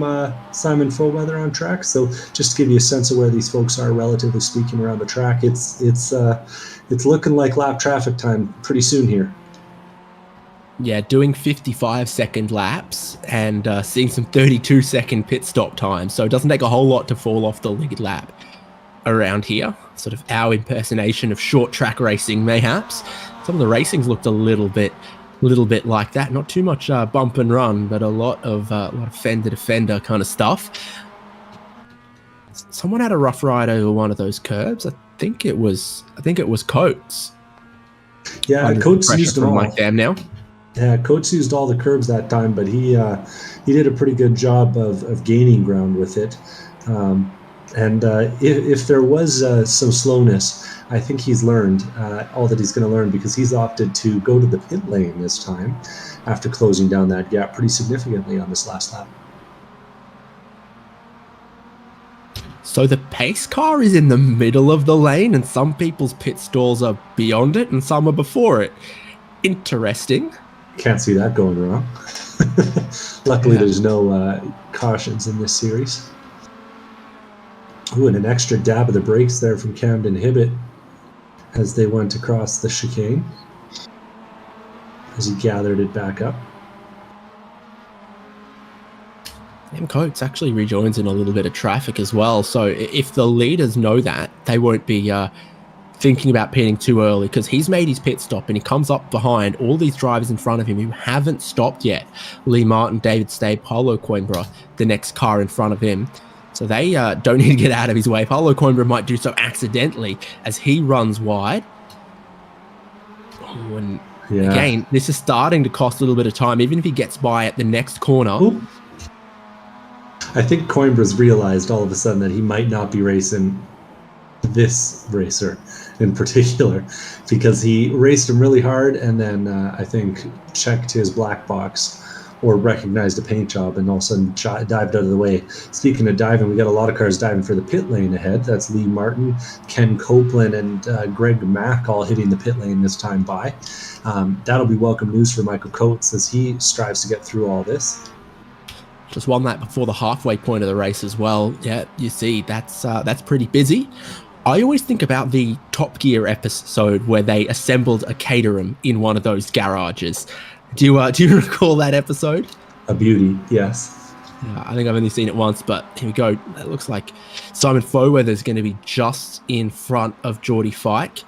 Simon Foweather on track. So just to give you a sense of where these folks are, relatively speaking, around the track, it's looking like lap traffic time pretty soon here. Yeah, doing 55-second laps and seeing some 32-second pit stop time. So it doesn't take a whole lot to fall off the lead lap around here. Sort of our impersonation of short track racing, mayhaps. Some of the racings looked a little bit like that. Not too much bump and run, but a lot of fender to fender kind of stuff. Someone had a rough ride over one of those curbs. I think it was Coates. Yeah, Coates used them all. Mike Dam now. Yeah, Coates used all the curbs that time, but he did a pretty good job of gaining ground with it. And if there was some slowness, I think he's learned all that he's going to learn, because he's opted to go to the pit lane this time after closing down that gap pretty significantly on this last lap. So the pace car is in the middle of the lane, and some people's pit stalls are beyond it, and some are before it. Interesting. Can't see that going wrong. Luckily, there's no cautions in this series. Ooh, and an extra dab of the brakes there from Camden Hibbett as they went across the chicane, as he gathered it back up. Sam Coates actually rejoins in a little bit of traffic as well. So if the leaders know that, they won't be thinking about pitting too early, because he's made his pit stop and he comes up behind all these drivers in front of him who haven't stopped yet. Lee Martin, David Stabe, Paulo Coimbra, the next car in front of him. So they don't need to get out of his way. Paulo Coimbra might do so accidentally as he runs wide. Oh, and again, this is starting to cost a little bit of time, even if he gets by at the next corner. Ooh. I think Coimbra's realized all of a sudden that he might not be racing this racer in particular, because he raced him really hard and then I think checked his black box or recognized a paint job and all of a sudden dived out of the way. Speaking of diving, we got a lot of cars diving for the pit lane ahead. That's Lee Martin, Ken Copeland, and Greg Mack all hitting the pit lane this time by. That'll be welcome news for Michael Coates as he strives to get through all this. Just won that before the halfway point of the race as well. Yeah, you see, that's pretty busy. I always think about the Top Gear episode where they assembled a Caterham in one of those garages. Do you recall that episode? A beauty, yes. Yeah, I think I've only seen it once, but here we go. It looks like Simon Foweather's going to be just in front of Geordie Fike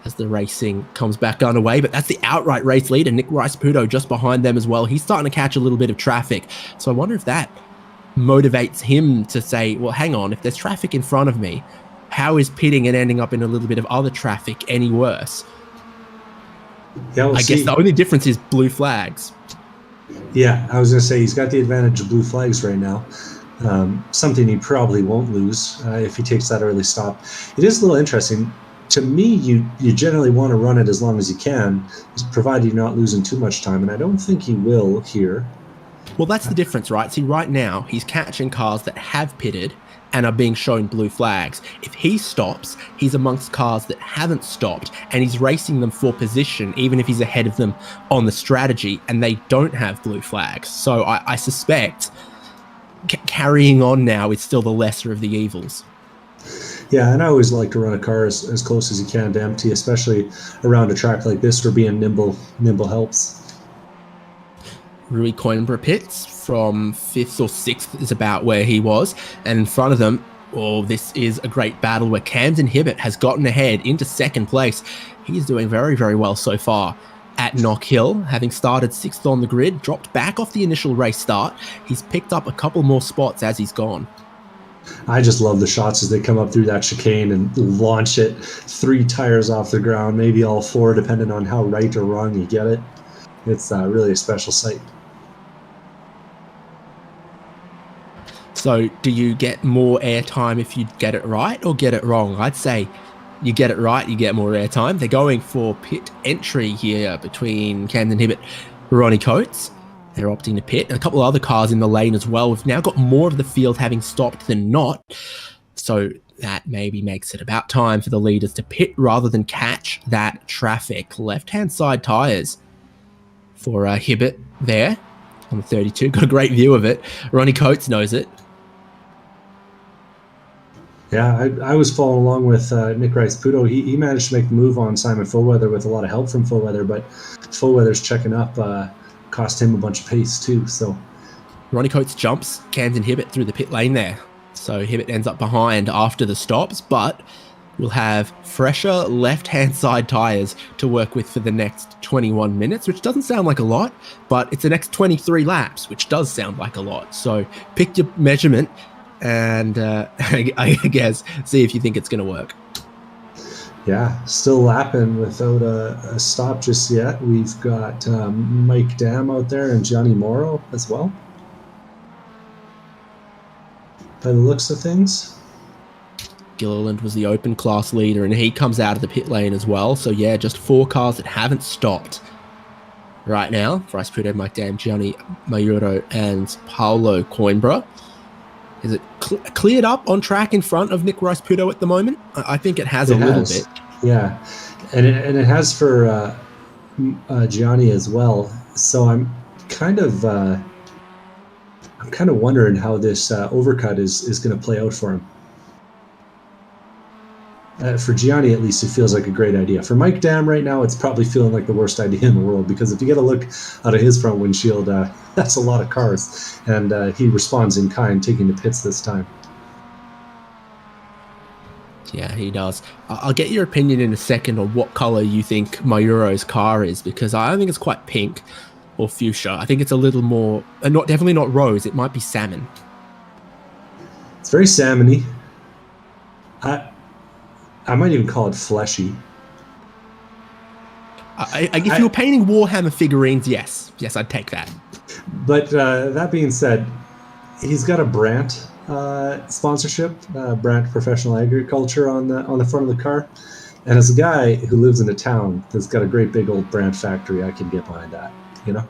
as the racing comes back underway. But that's the outright race leader, Nick Rice-Puto, just behind them as well. He's starting to catch a little bit of traffic. So I wonder if that motivates him to say, well, hang on, if there's traffic in front of me, how is pitting and ending up in a little bit of other traffic any worse? Yeah, I guess the only difference is blue flags. Yeah, I was going to say he's got the advantage of blue flags right now. Something he probably won't lose if he takes that early stop. It is a little interesting. To me, you generally want to run it as long as you can, provided you're not losing too much time, and I don't think he will here. Well, that's the difference, right? See, right now, he's catching cars that have pitted and are being shown blue flags. If he stops, he's amongst cars that haven't stopped, and he's racing them for position, even if he's ahead of them on the strategy, and they don't have blue flags. So I suspect carrying on now is still the lesser of the evils. Yeah, and I always like to run a car as close as you can to empty, especially around a track like this where being nimble helps. Rui Coimbra pits from 5th or 6th is about where he was. And in front of them, this is a great battle where Camden Hibbett has gotten ahead into 2nd place. He's doing very, very well so far at Knockhill, having started 6th on the grid, dropped back off the initial race start. He's picked up a couple more spots as he's gone. I just love the shots as they come up through that chicane and launch it 3 tires off the ground, maybe all 4, depending on how right or wrong you get it. It's really a special sight. So do you get more airtime if you get it right or get it wrong? I'd say you get it right, you get more airtime. They're going for pit entry here between Camden Hibbett, Ronnie Coates. They're opting to pit. And a couple of other cars in the lane as well. We've now got more of the field having stopped than not. So that maybe makes it about time for the leaders to pit rather than catch that traffic. Left-hand side tyres for Hibbett there on the 32. Got a great view of it. Ronnie Coates knows it. Yeah, I was following along with Nick Rice-Puto. He managed to make the move on Simon Foweather with a lot of help from Foweather, but Foweather's checking up cost him a bunch of pace too. So Ronnie Coates jumps Camden Hibbett through the pit lane there. So Hibbett ends up behind after the stops, but we'll have fresher left-hand side tyres to work with for the next 21 minutes, which doesn't sound like a lot, but it's the next 23 laps, which does sound like a lot. So pick your measurement and I guess see if you think it's going to work. Yeah, still lapping without a stop just yet. We've got Mike Dam out there and Johnny Morrow as well, by the looks of things. Gilliland was the open class leader, and he comes out of the pit lane as well. So yeah, just 4 cars that haven't stopped right now. Rice-Puto, Mike Dam, Gianni Mayuro, and Paulo Coimbra. Is it cleared up on track in front of Nick Rice-Puto at the moment? I think it has It a little has. bit. Yeah, and it has for Gianni as well. So I'm kind of wondering how this overcut is going to play out for him. For Gianni, at least, it feels like a great idea. For Mike Dam right now, it's probably feeling like the worst idea in the world, because if you get a look out of his front windshield, that's a lot of cars, and he responds in kind, taking the pits this time. Yeah, he does. I'll get your opinion in a second on what color you think Mayuro's car is, because I don't think it's quite pink or fuchsia. I think it's a little more, definitely not rose. It might be salmon. It's very salmony. I might even call it fleshy. If you were painting Warhammer figurines, yes, I'd take that. But that being said, he's got a Brandt sponsorship, Brandt Professional Agriculture on the front of the car, and as a guy who lives in a town that's got a great big old Brandt factory, I can get behind that, you know.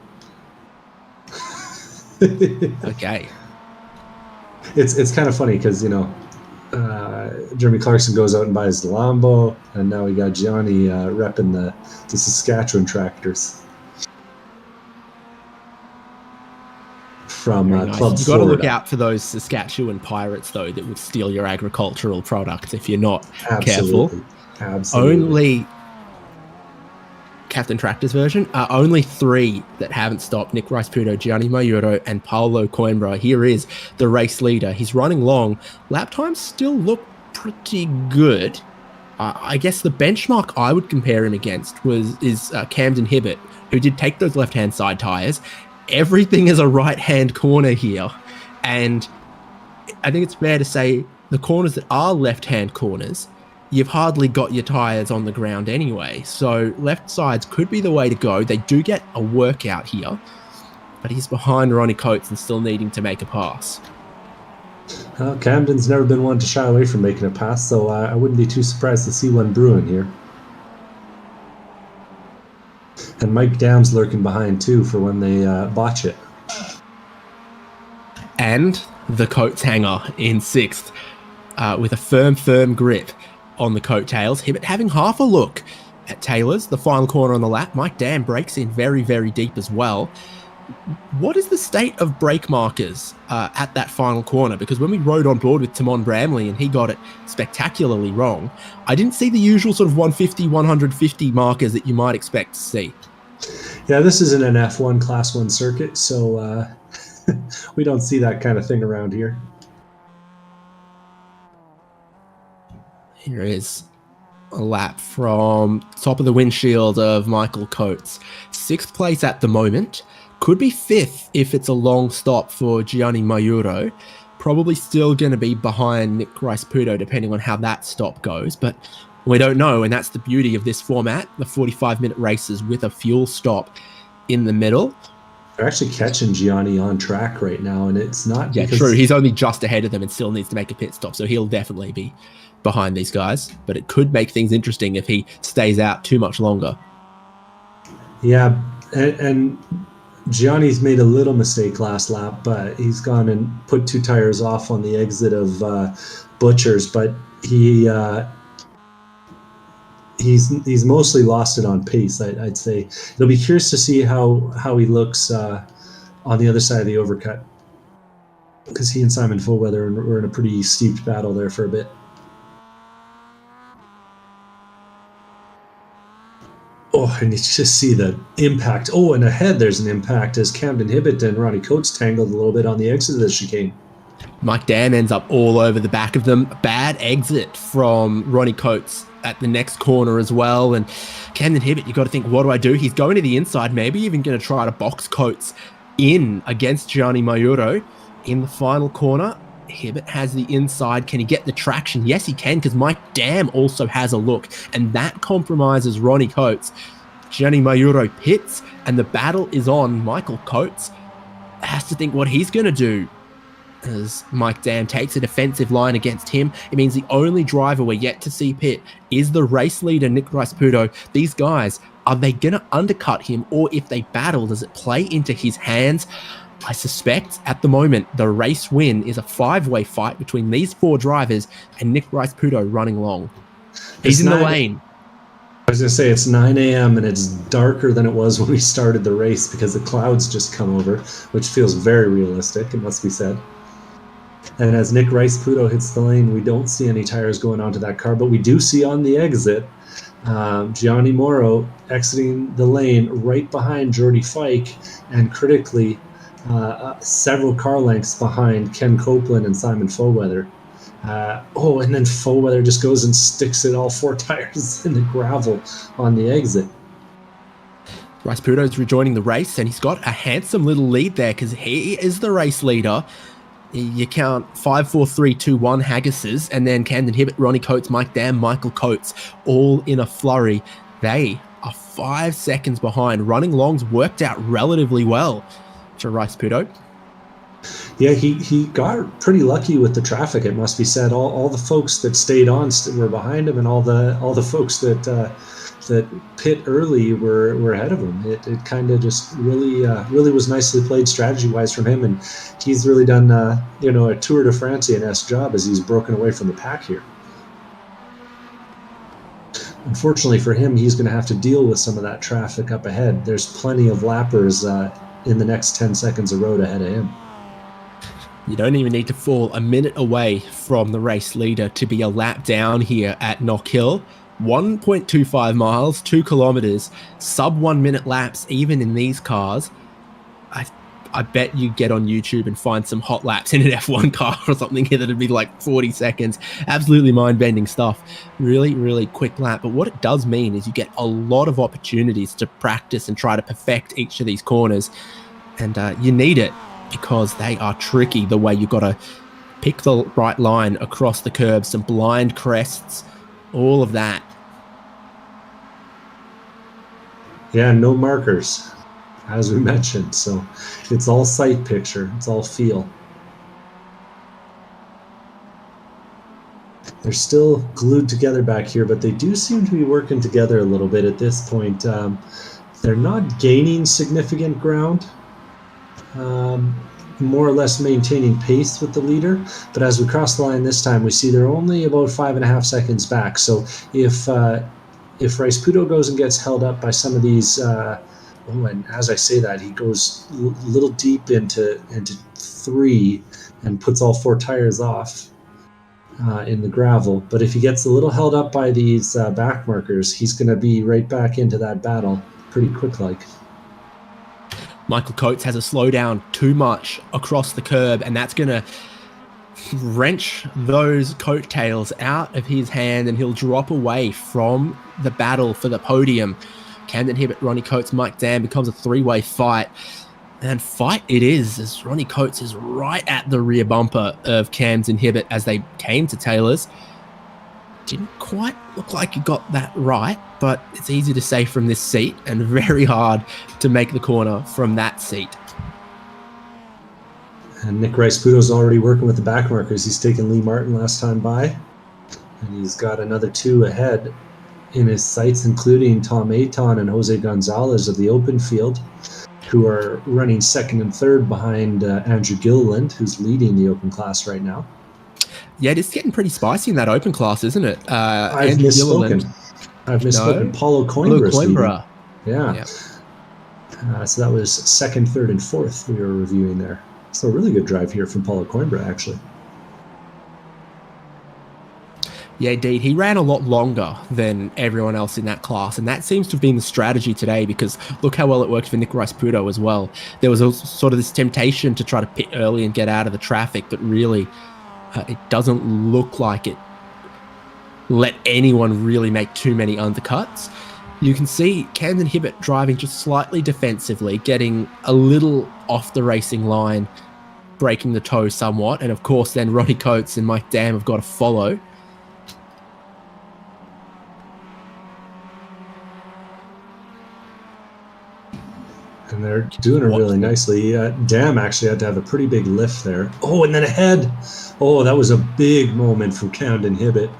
Okay. It's kind of funny because, you know, Jeremy Clarkson goes out and buys the Lambo, and now we got Gianni repping the Saskatchewan tractors from nice. Club You've got to look Florida. out for those Saskatchewan pirates, though, that would steal your agricultural products if you're not Absolutely. careful. Absolutely. Only Captain Tractor's version, only 3 that haven't stopped: Nick Rice-Puto, Gianni Mayuro, and Paolo Coimbra. Here is the race leader. He's running long. Lap times still look pretty good. I guess the benchmark I would compare him against is Camden Hibbert, who did take those left-hand side tires. Everything is a right-hand corner here, and I think it's fair to say the corners that are left-hand corners, you've hardly got your tires on the ground anyway. So left sides could be the way to go. They do get a workout here, but he's behind Ronnie Coates and still needing to make a pass. Well, Camden's never been one to shy away from making a pass, so I wouldn't be too surprised to see one brewing here. And Mike Dam's lurking behind too for when they botch it. And the Coates hanger in 6th with a firm grip on the coattails. Hibbert having half a look at Taylor's, the final corner on the lap. Mike Dam breaks in very, very deep as well. What is the state of brake markers at that final corner? Because when we rode on board with Timon Bramley and he got it spectacularly wrong, I didn't see the usual sort of 150, 150 markers that you might expect to see. Yeah, this isn't an F1 Class 1 circuit, so we don't see that kind of thing around here. Here is a lap from top of the windshield of Michael Coates. 6th place at the moment. Could be 5th if it's a long stop for Gianni Mayuro. Probably still going to be behind Nick Rice-Puto, depending on how that stop goes. But we don't know, and that's the beauty of this format, the 45-minute races with a fuel stop in the middle. They're actually catching Gianni on track right now, and it's not... Yeah, true. He's only just ahead of them and still needs to make a pit stop, so he'll definitely be behind these guys. But it could make things interesting if he stays out too much longer. Yeah, and Gianni's made a little mistake last lap, but he's gone and put 2 tires off on the exit of Butcher's, but he's mostly lost it on pace, I'd say. It'll be curious to see how he looks on the other side of the overcut, because he and Simon Fullweather were in a pretty steep battle there for a bit. Oh, and you just see the impact. Oh, and ahead there's an impact as Camden Hibbert and Ronnie Coates tangled a little bit on the exit of the chicane. Mike Dam ends up all over the back of them. Bad exit from Ronnie Coates at the next corner as well. And Camden Hibbert, you got to think, what do I do? He's going to the inside, maybe even going to try to box Coates in against Gianni Mayuro in the final corner. Hibbert has the inside. Can he get the traction? Yes, he can, because Mike Dam also has a look, and that compromises Ronnie Coates. Gianni Mayuro pits, and the battle is on. Michael Coates has to think what he's going to do as Mike Dam takes a defensive line against him. It means the only driver we're yet to see pit is the race leader, Nick Rice-Puto. These guys, are they going to undercut him, or if they battle, does it play into his hands? I suspect at the moment the race win is a 5-way fight between these 4 drivers and Nick Rice-Puto running long. He's in the lane. I was going to say it's 9 a.m. and it's darker than it was when we started the race because the clouds just come over, which feels very realistic, it must be said. And as Nick Rice-Puto hits the lane, we don't see any tires going onto that car, but we do see on the exit Gianni Moro exiting the lane right behind Jordy Fike, and critically several car lengths behind Ken Copeland and Simon Foweather. And then Foweather just goes and sticks it all 4 tires in the gravel on the exit. Rice-Puto's rejoining the race, and he's got a handsome little lead there because he is the race leader. You count 5, 4, 3, 2, 1 Haggises, and then Camden Hibbett, Ronnie Coates, Mike Dam, Michael Coates, all in a flurry. They are 5 seconds behind. Running long's worked out relatively well for Rice-Puto. Yeah, he got pretty lucky with the traffic, it must be said. All the folks that stayed on were behind him, and all the folks that pit early were ahead of him. It kind of just really was nicely played strategy-wise from him, and he's really done a Tour de France-esque job as he's broken away from the pack here. Unfortunately for him, he's going to have to deal with some of that traffic up ahead. There's plenty of lappers in the next 10 seconds of road ahead of him. You don't even need to fall a minute away from the race leader to be a lap down here at Knockhill. 1.25 miles, 2 kilometers, sub 1 minute laps, even in these cars. I bet you get on YouTube and find some hot laps in an F1 car or something here that'd be like 40 seconds. Absolutely mind-bending stuff. Really, really quick lap. But what it does mean is you get a lot of opportunities to practice and try to perfect each of these corners. And you need it because they are tricky the way you've got to pick the right line across the curb, some blind crests, all of that. Yeah, no markers, as we mentioned. So it's all sight picture. It's all feel. They're still glued together back here, but they do seem to be working together a little bit at this point. They're not gaining significant ground. More or less maintaining pace with the leader, but as we cross the line this time, we see they're only about 5.5 seconds back. So if Rice-Puto goes and gets held up by some of these, and as I say that, he goes a little deep into 3 and puts all 4 tires off in the gravel. But if he gets a little held up by these back markers, he's going to be right back into that battle pretty quick-like. Michael Coates has a slowdown too much across the curb, and that's going to wrench those coattails out of his hand, and he'll drop away from the battle for the podium. Camden Hibbett, Ronnie Coates, Mike Dam becomes a 3-way fight. And fight it is, as Ronnie Coates is right at the rear bumper of Camden Hibbett as they came to Taylor's. Didn't quite look like he got that right, but it's easy to say from this seat and very hard to make the corner from that seat. And Nick Rice-Puto's already working with the back markers. He's taken Lee Martin last time by, and he's got another 2 ahead in his sights, including Tom Aton and Jose Gonzalez of the open field, who are running 2nd and 3rd behind Andrew Gilliland, who's leading the open class right now. Yeah, it's getting pretty spicy in that open class, isn't it? I've misspoken. No. Paulo Coimbra. Yeah. So that was 2nd, 3rd, and 4th we were reviewing there. So a really good drive here from Paulo Coimbra, actually. Yeah, indeed. He ran a lot longer than everyone else in that class, and that seems to have been the strategy today because look how well it worked for Nick Rice-Puto as well. There was sort of this temptation to try to pit early and get out of the traffic, but really it doesn't look like it let anyone really make too many undercuts. You can see Camden Hibbett driving just slightly defensively, getting a little off the racing line, breaking the toe somewhat, and of course then Ronnie Coates and Mike Dam have got to follow. And they're doing it really nicely. Dam actually had to have a pretty big lift there. Oh, and then ahead. Oh, that was a big moment from Camden Hibbett.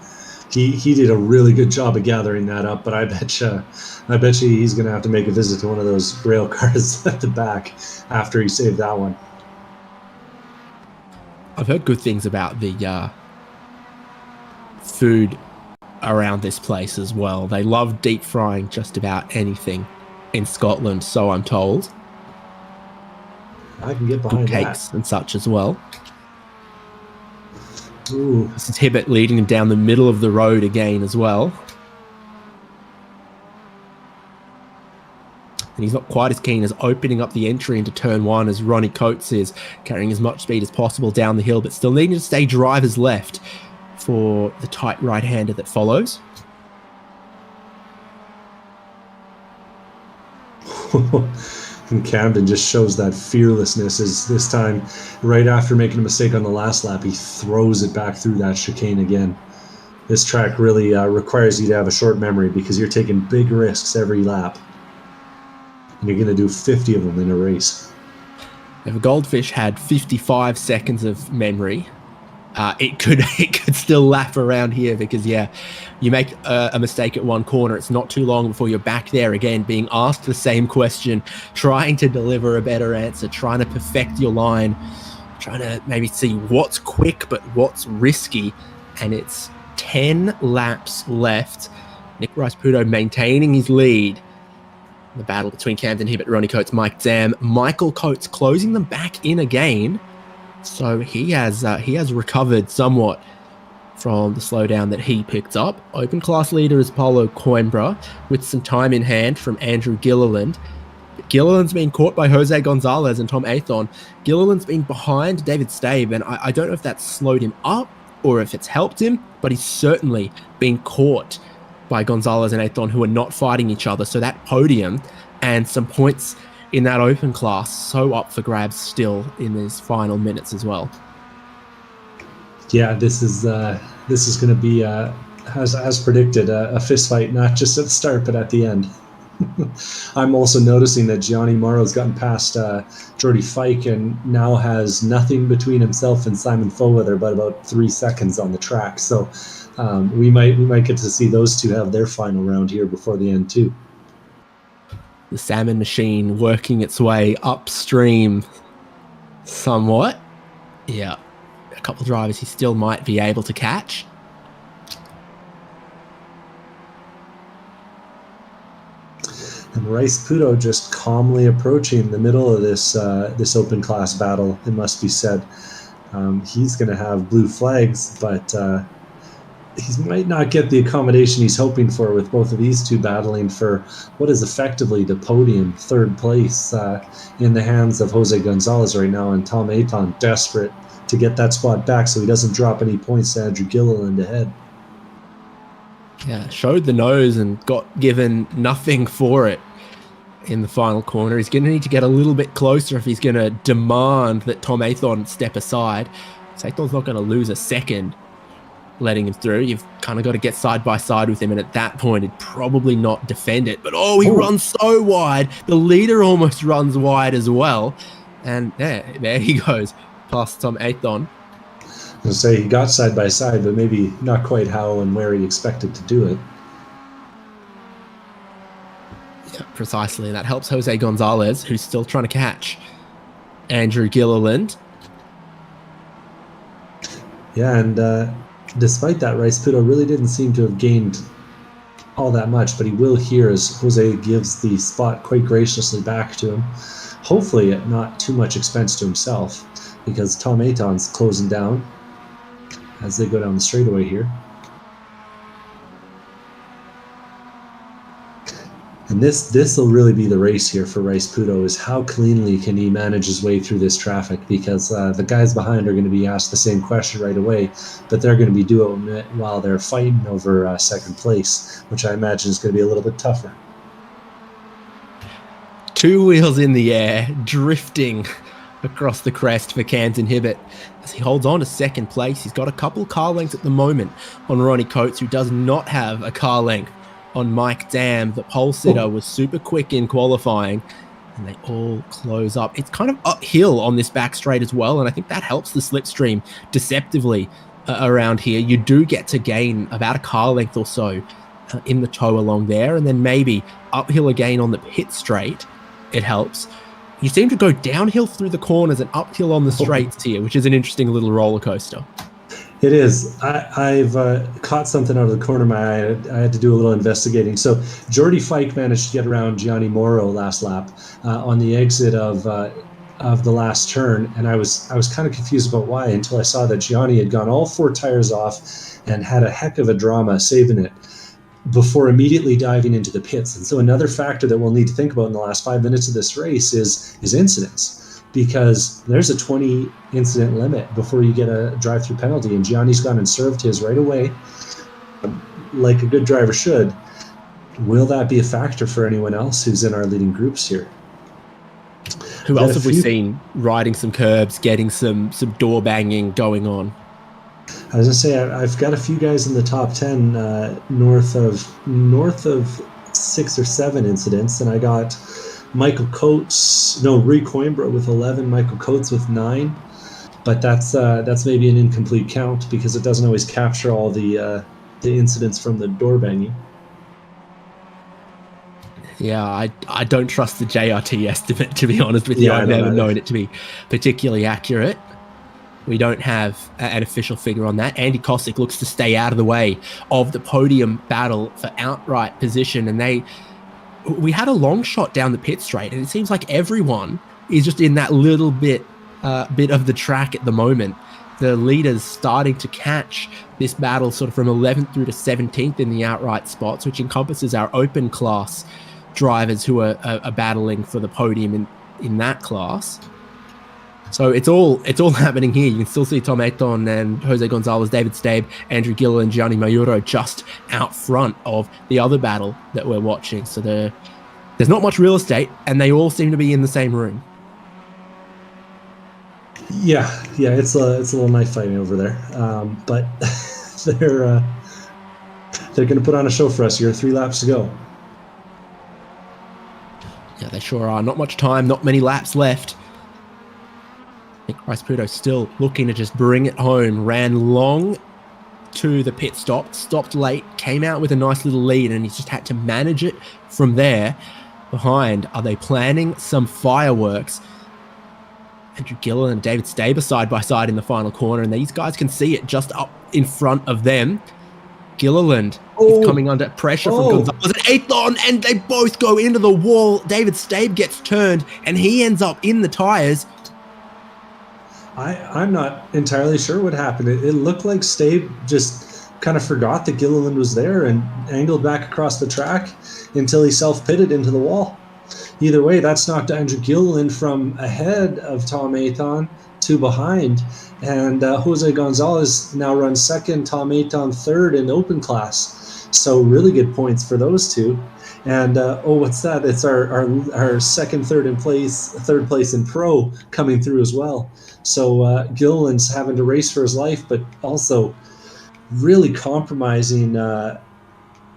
He did a really good job of gathering that up, but I bet you he's going to have to make a visit to one of those rail cars at the back after he saved that one. I've heard good things about the food around this place as well. They love deep frying just about anything in Scotland, so I'm told. I can get Good behind cakes that. and such as well. Ooh. This is Hibbett leading him down the middle of the road again as well. And he's not quite as keen as opening up the entry into turn one as Ronnie Coates is, carrying as much speed as possible down the hill, but still needing to stay driver's left for the tight right-hander that follows. And Camden just shows that fearlessness as this time, right after making a mistake on the last lap, he throws it back through that chicane again. This track really requires you to have a short memory because you're taking big risks every lap. And you're going to do 50 of them in a race. If a Goldfish had 55 seconds of memory, it could still lap around here because, yeah, you make a mistake at one corner. It's not too long before you're back there again, being asked the same question, trying to deliver a better answer, trying to perfect your line, trying to maybe see what's quick but what's risky. And it's 10 laps left. Nick Rice-Puto maintaining his lead. The battle between Camden Hibbett, Ronnie Coates, Mike Dam. Michael Coates closing them back in again. So he has recovered somewhat from the slowdown that he picked up. Open class leader is Paulo Coimbra with some time in hand from Andrew Gilliland. But Gilliland's been caught by Jose Gonzalez and Tom Athon. Gilliland's been behind David Stave, and I don't know if that's slowed him up or if it's helped him, but he's certainly been caught by Gonzalez and Athon, who are not fighting each other. So that podium and some points in that open class so up for grabs still in these final minutes as well. Yeah, this is going to be as predicted, a fist fight, not just at the start but at the end. I'm also noticing that Gianni Morrow's gotten past Jordy Fike and now has nothing between himself and Simon Foweather but about 3 seconds on the track. So we might get to see those two have their final round here before the end too. The salmon machine working its way upstream somewhat. Yeah, a couple of drivers he still might be able to catch. And Rice-Puto just calmly approaching the middle of this open class battle, it must be said. He's going to have blue flags, but he might not get the accommodation he's hoping for with both of these two battling for what is effectively the podium, third place in the hands of Jose Gonzalez right now, and Tom Aton desperate to get that spot back so he doesn't drop any points to Andrew Gilliland ahead. Yeah, showed the nose and got given nothing for it in the final corner. He's going to need to get a little bit closer if he's going to demand that Tom Athon step aside. So Athon's not going to lose a second letting him through. You've kind of got to get side by side with him, and at that point he'd probably not defend it. But he runs so wide, the leader almost runs wide as well, and there he goes past Tom Athon. I was going to say he got side by side, but maybe not quite how and where he expected to do it. Yeah, precisely. That helps Jose Gonzalez, who's still trying to catch Andrew Gilliland. Yeah, and despite that, Rice-Puto really didn't seem to have gained all that much, but he will here as Jose gives the spot quite graciously back to him. Hopefully at not too much expense to himself, because Tom Aton's closing down as they go down the straightaway here. And this will really be the race here for Rice-Puto, is how cleanly can he manage his way through this traffic, because the guys behind are going to be asked the same question right away, but they're going to be doing it while they're fighting over second place, which I imagine is going to be a little bit tougher. 2 wheels in the air, drifting across the crest for Camden Hibbett as he holds on to second place. He's got a couple car lengths at the moment on Ronnie Coates, who does not have a car length on Mike Dam. The pole sitter was super quick in qualifying, and they all close up. It's kind of uphill on this back straight as well, and I think that helps the slipstream deceptively around here. You do get to gain about a car length or so in the toe along there, and then maybe uphill again on the pit straight. It helps. You seem to go downhill through the corners and uphill on the straights here, which is an interesting little roller coaster. It is. I've caught something out of the corner of my eye. I had to do a little investigating. So Jordy Fike managed to get around Gianni Morro last lap on the exit of the last turn, and I was kind of confused about why until I saw that Gianni had gone all 4 tires off and had a heck of a drama saving it before immediately diving into the pits. And so another factor that we'll need to think about in the last 5 minutes of this race is incidents. Because there's a 20 incident limit before you get a drive-through penalty, and Gianni's gone and served his right away, like a good driver should. Will that be a factor for anyone else who's in our leading groups here? Who else have we seen riding some curbs, getting some door banging going on? I was gonna say I've got a few guys in the top 10 north of 6 or 7 incidents, and I got Rui Coimbra with 11, Michael Coates with 9, but that's maybe an incomplete count because it doesn't always capture all the incidents from the door banging. Yeah, I don't trust the JRT estimate, to be honest with you. I've never known it to be particularly accurate. We don't have an official figure on that. Andy Kosick looks to stay out of the way of the podium battle for outright position, and we had a long shot down the pit straight, and it seems like everyone is just in that little bit of the track at the moment. The leaders starting to catch this battle sort of from 11th through to 17th in the outright spots, which encompasses our open class drivers who are battling for the podium in that class. So it's all happening here. You can still see Tom Ayton and Jose Gonzalez, David Stabe, Andrew Gilliland, and Gianni Mayuro just out front of the other battle that we're watching. So there's not much real estate, and they all seem to be in the same room. Yeah, it's a little knife fighting over there, but they're going to put on a show for us here. 3 laps to go. Yeah, they sure are. Not much time, not many laps left. I think Rice Puto still looking to just bring it home. Ran long to the pit stop, stopped late, came out with a nice little lead, and he's just had to manage it from there. Behind, are they planning some fireworks? Andrew Gilliland and David Staber side by side in the final corner, and these guys can see it just up in front of them. Gilliland is coming under pressure from Gonzalez and Athon, and they both go into the wall. David Stabe gets turned, and he ends up in the tires. I'm not entirely sure what happened. It looked like Stabe just kind of forgot that Gilliland was there and angled back across the track until he self-pitted into the wall. Either way, that's knocked Andrew Gilliland from ahead of Tom Ayton to behind. And Jose Gonzalez now runs second, Tom Ayton third in open class. So really good points for those two. And what's that? It's our second, third place in pro coming through as well. So Gilliland's having to race for his life, but also really compromising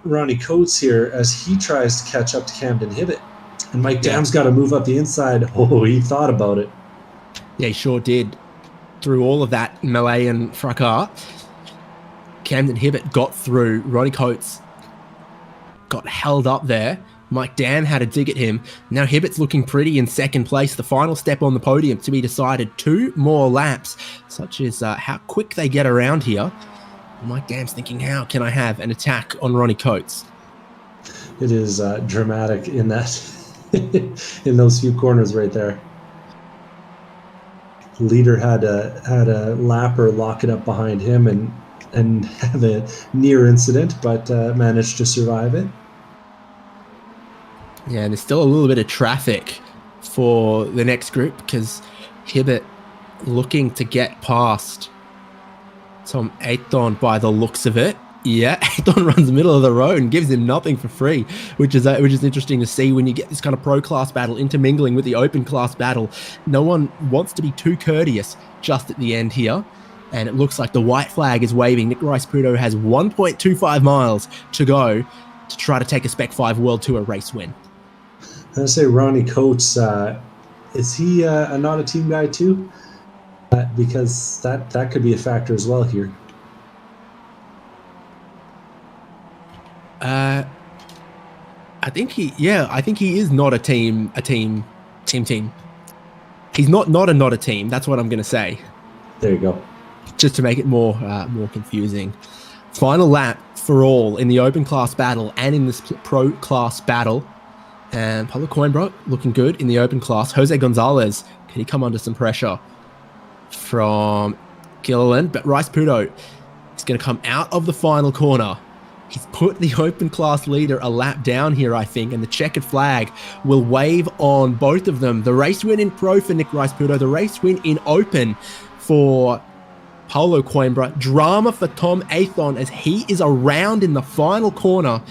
Ronnie Coates here as he tries to catch up to Camden Hibbett. And Mike Dam's got to move up the inside. Oh, he thought about it. Yeah, he sure did. Through all of that melee and fracas, Camden Hibbett got through. Ronnie Coates got held up there. Mike Dam had a dig at him. Now Hibbett's looking pretty in second place. The final step on the podium to be decided. 2 more laps, such as how quick they get around here. Mike Dam's thinking, how can I have an attack on Ronnie Coates? It is dramatic in that, in those few corners right there. Leader had a lapper lock it up behind him and have a near incident, but managed to survive it. Yeah, and there's still a little bit of traffic for the next group because Hibbett looking to get past Tom Ayton by the looks of it. Yeah, Ayton runs the middle of the road and gives him nothing for free, which is interesting to see when you get this kind of pro class battle intermingling with the open class battle. No one wants to be too courteous just at the end here, and it looks like the white flag is waving. Nick Rice-Puto has 1.25 miles to go to try to take a Spec-5 World Tour race win. I'm going to say Ronnie Coates, is he not a team guy too? Because that could be a factor as well here. I think he is not a team. He's not a team. That's what I'm going to say. There you go. Just to make it more confusing. Final lap for all in the open class battle and in this pro class battle. And Pablo Coimbra looking good in the open class. Jose Gonzalez, can he come under some pressure from Gilliland? But Rice Pudo is going to come out of the final corner. He's put the open class leader a lap down here, I think, and the checkered flag will wave on both of them. The race win in pro for Nick Rice Pudo, the race win in open for Paulo Coimbra. Drama for Tom Athon as he is around in the final corner,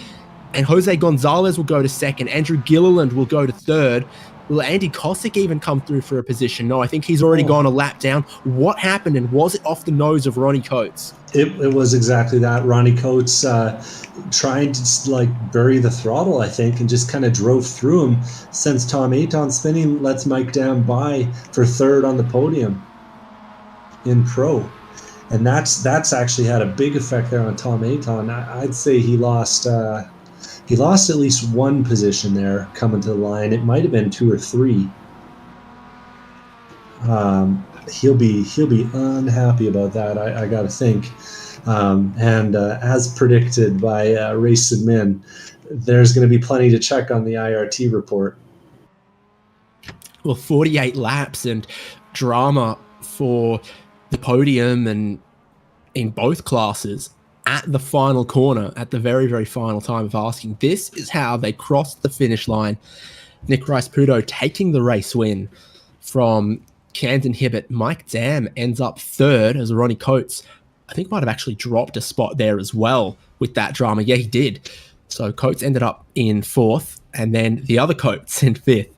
and Jose Gonzalez will go to second. Andrew Gilliland will go to third. Will Andy Kosick even come through for a position? No, I think he's already gone a lap down. What happened, and was it off the nose of Ronnie Coates? It was exactly that. Ronnie Coates trying to bury the throttle, I think, and just kind of drove through him. Sends Tom Aton spinning, lets Mike Dam by for third on the podium in pro. And that's actually had a big effect there on Tom Aton. I'd say he lost at least one position there coming to the line. It might have been 2 or 3. He'll be unhappy about that, I got to think. And as predicted by Race Admin, there's going to be plenty to check on the IRT report. Well, 48 laps and drama for the podium and in both classes at the final corner, at the very, very final time of asking. This is how they crossed the finish line. Nick Rice Pudo taking the race win from Camden Hibbett. Mike Dam ends up third as Ronnie Coates, I think, might have actually dropped a spot there as well with that drama. Yeah, he did. So Coates ended up in fourth, and then the other Coates in fifth.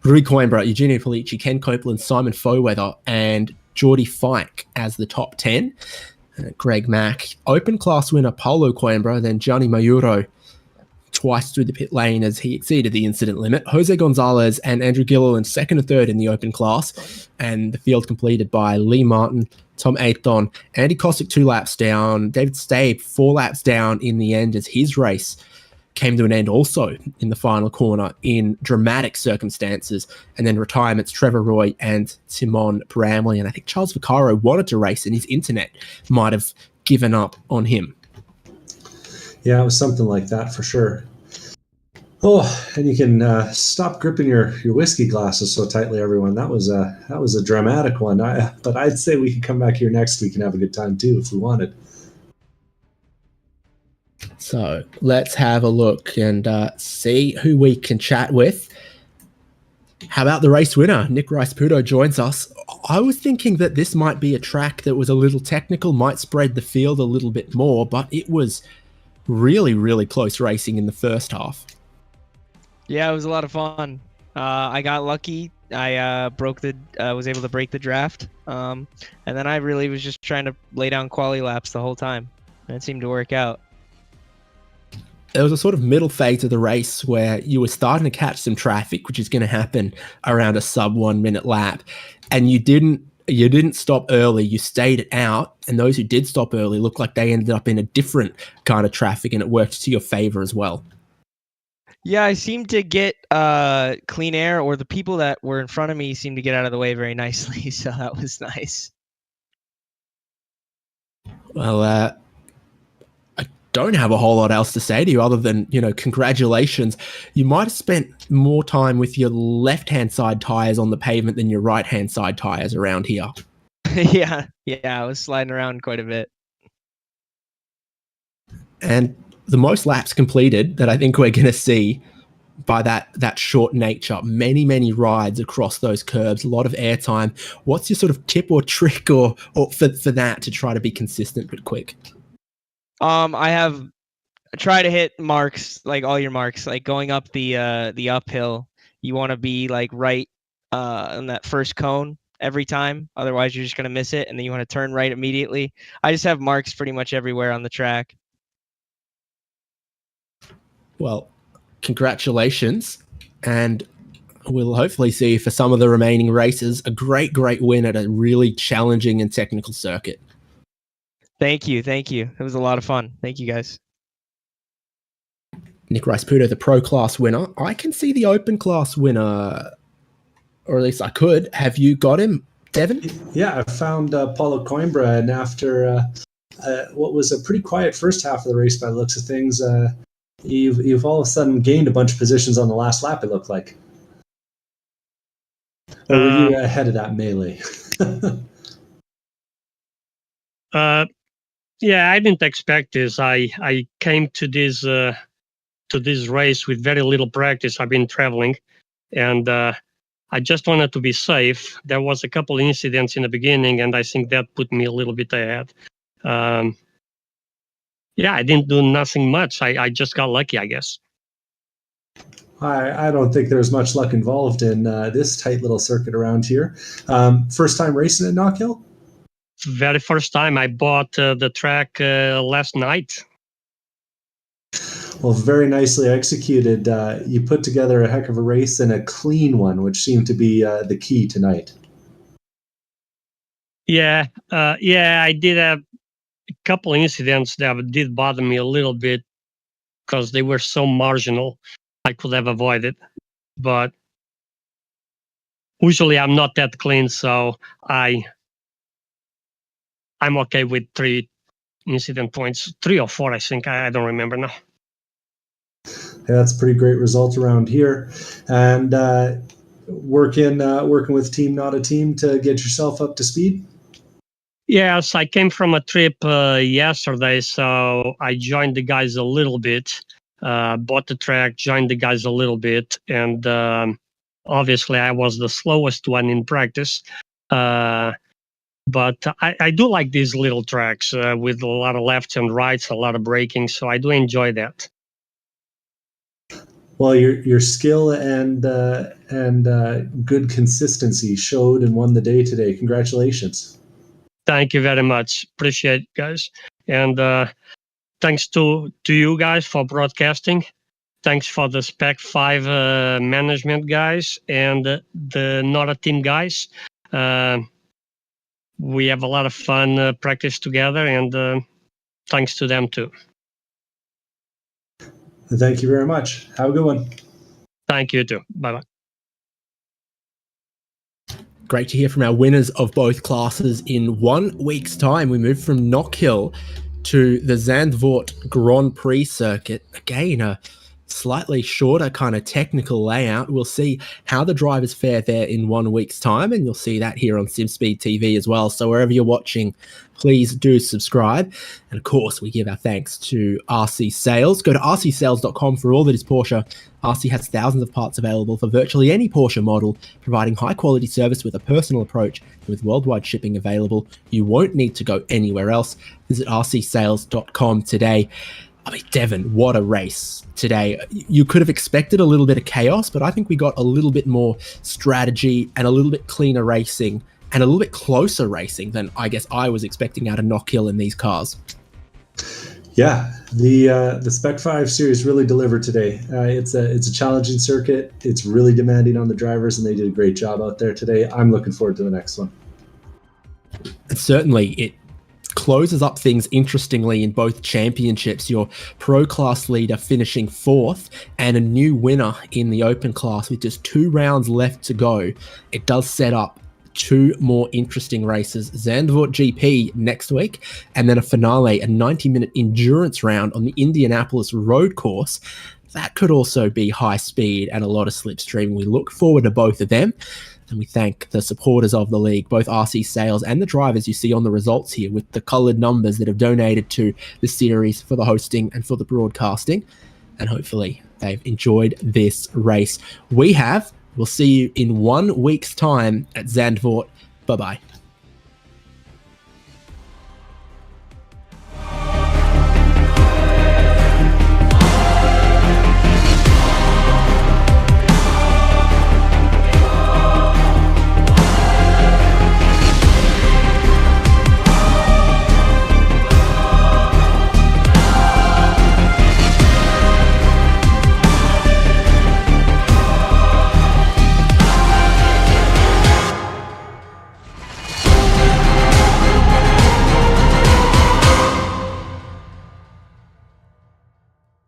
Rui Coimbra, Eugenio Polici, Ken Copeland, Simon Foweather, and Geordie Fike as the top 10. Greg Mack, open class winner Paulo Coimbra, then Gianni Mayuro twice through the pit lane as he exceeded the incident limit. Jose Gonzalez and Andrew Gilliland second and third in the open class, and the field completed by Lee Martin, Tom Athon, Andy Kosick 2 laps down, David Stabe 4 laps down in the end as his race came to an end also in the final corner in dramatic circumstances. And then retirements, Trevor Roy and Simon Bramley. And I think Charles Vaccaro wanted to race and his internet might have given up on him. Yeah, it was something like that for sure. Oh, and you can stop gripping your whiskey glasses so tightly, everyone. That was a dramatic one. But I'd say we could come back here next week and have a good time too if we wanted. So let's have a look and see who we can chat with. How about the race winner? Nick Rice Pudo joins us. I was thinking that this might be a track that was a little technical, might spread the field a little bit more, but it was really, really close racing in the first half. Yeah, it was a lot of fun. I got lucky. I was able to break the draft. And then I really was just trying to lay down quali laps the whole time. And it seemed to work out. There was a sort of middle phase of the race where you were starting to catch some traffic, which is going to happen around a sub 1 minute lap. And you didn't stop early. You stayed it out. And those who did stop early looked like they ended up in a different kind of traffic, and it worked to your favor as well. Yeah, I seemed to get clean air, or the people that were in front of me seemed to get out of the way very nicely. So that was nice. Well, I don't have a whole lot else to say to you other than, congratulations. You might have spent more time with your left-hand side tires on the pavement than your right-hand side tires around here. Yeah, I was sliding around quite a bit. And the most laps completed that I think we're going to see by that short nature, many rides across those curbs, a lot of airtime. What's your sort of tip or trick or for that to try to be consistent but quick? I try to hit marks, like all your marks, like going up the uphill. You want to be like right on that first cone every time. Otherwise, you're just going to miss it. And then you want to turn right immediately. I just have marks pretty much everywhere on the track. Well, congratulations. And we'll hopefully see for some of the remaining races a great win at a really challenging and technical circuit. Thank you. It was a lot of fun. Thank you, guys. Nick Rice Pudo, the pro class winner. I can see the open class winner or at least I could. Have you got him, Devin? Yeah, I found Paulo Coimbra, and after what was a pretty quiet first half of the race by the looks of things, you've all of a sudden gained a bunch of positions on the last lap, it looked like. Or were you ahead of that melee? Yeah, I didn't expect this. I came to this race with very little practice. I've been traveling, and I just wanted to be safe. There was a couple incidents in the beginning, and I think that put me a little bit ahead. Yeah, I didn't do nothing much. I just got lucky, I guess. I don't think there's much luck involved in this tight little circuit around here. First time racing at Knockhill? Very first time. I bought the track last night. Well, very nicely executed. You put together a heck of a race and a clean one, which seemed to be the key tonight. Yeah, I did have a couple incidents that did bother me a little bit because they were so marginal. I could have avoided, but usually I'm not that clean, so I'm okay with 3 incident points, 3 or 4, I think. I don't remember now. Yeah, that's a pretty great result around here. And working with Team Not a Team to get yourself up to speed? Yes, I came from a trip yesterday, so I joined the guys a little bit, bought the track, joined the guys a little bit, and obviously I was the slowest one in practice. But I do like these little tracks with a lot of lefts and rights, a lot of braking, so I do enjoy that. Well, your skill and good consistency showed and won the day today. Congratulations. Thank you very much. Appreciate it, guys. And thanks to you guys for broadcasting. Thanks for the Spec-5 management guys and the Not a Team guys. We have a lot of fun practice together, and thanks to them too. Thank you very much. Have a good one. Thank you too. Bye-bye. Great to hear from our winners of both classes. In 1 week's time, we move from Knockhill to the Zandvoort Grand Prix circuit. Again, a slightly shorter kind of technical layout. We'll see how the drivers fare there in 1 week's time, and you'll see that here on SimSpeed TV as well. So wherever you're watching, please do subscribe. And of course, we give our thanks to RC Sales. Go to rcsales.com for all that is Porsche. RC has thousands of parts available for virtually any Porsche model, providing high quality service with a personal approach. With worldwide shipping available, you won't need to go anywhere else. Visit rcsales.com today. I mean, Devin, what a race today. You could have expected a little bit of chaos, but I think we got a little bit more strategy and a little bit cleaner racing and a little bit closer racing than I guess I was expecting out of Knockhill in these cars. Yeah, the Spec-5 series really delivered today. It's a challenging circuit. It's really demanding on the drivers, and they did a great job out there today. I'm looking forward to the next one. And certainly, it closes up things interestingly in both championships. Your pro class leader finishing 4th and a new winner in the open class with just 2 rounds left to go. It does set up 2 more interesting races, Zandvoort GP next week, and then a finale, a 90-minute endurance round on the Indianapolis road course. That could also be high speed and a lot of slipstream. We look forward to both of them. And we thank the supporters of the league, both RC Sales and the drivers you see on the results here with the coloured numbers that have donated to the series for the hosting and for the broadcasting. And hopefully they've enjoyed this race. We have. We'll see you in 1 week's time at Zandvoort. Bye-bye.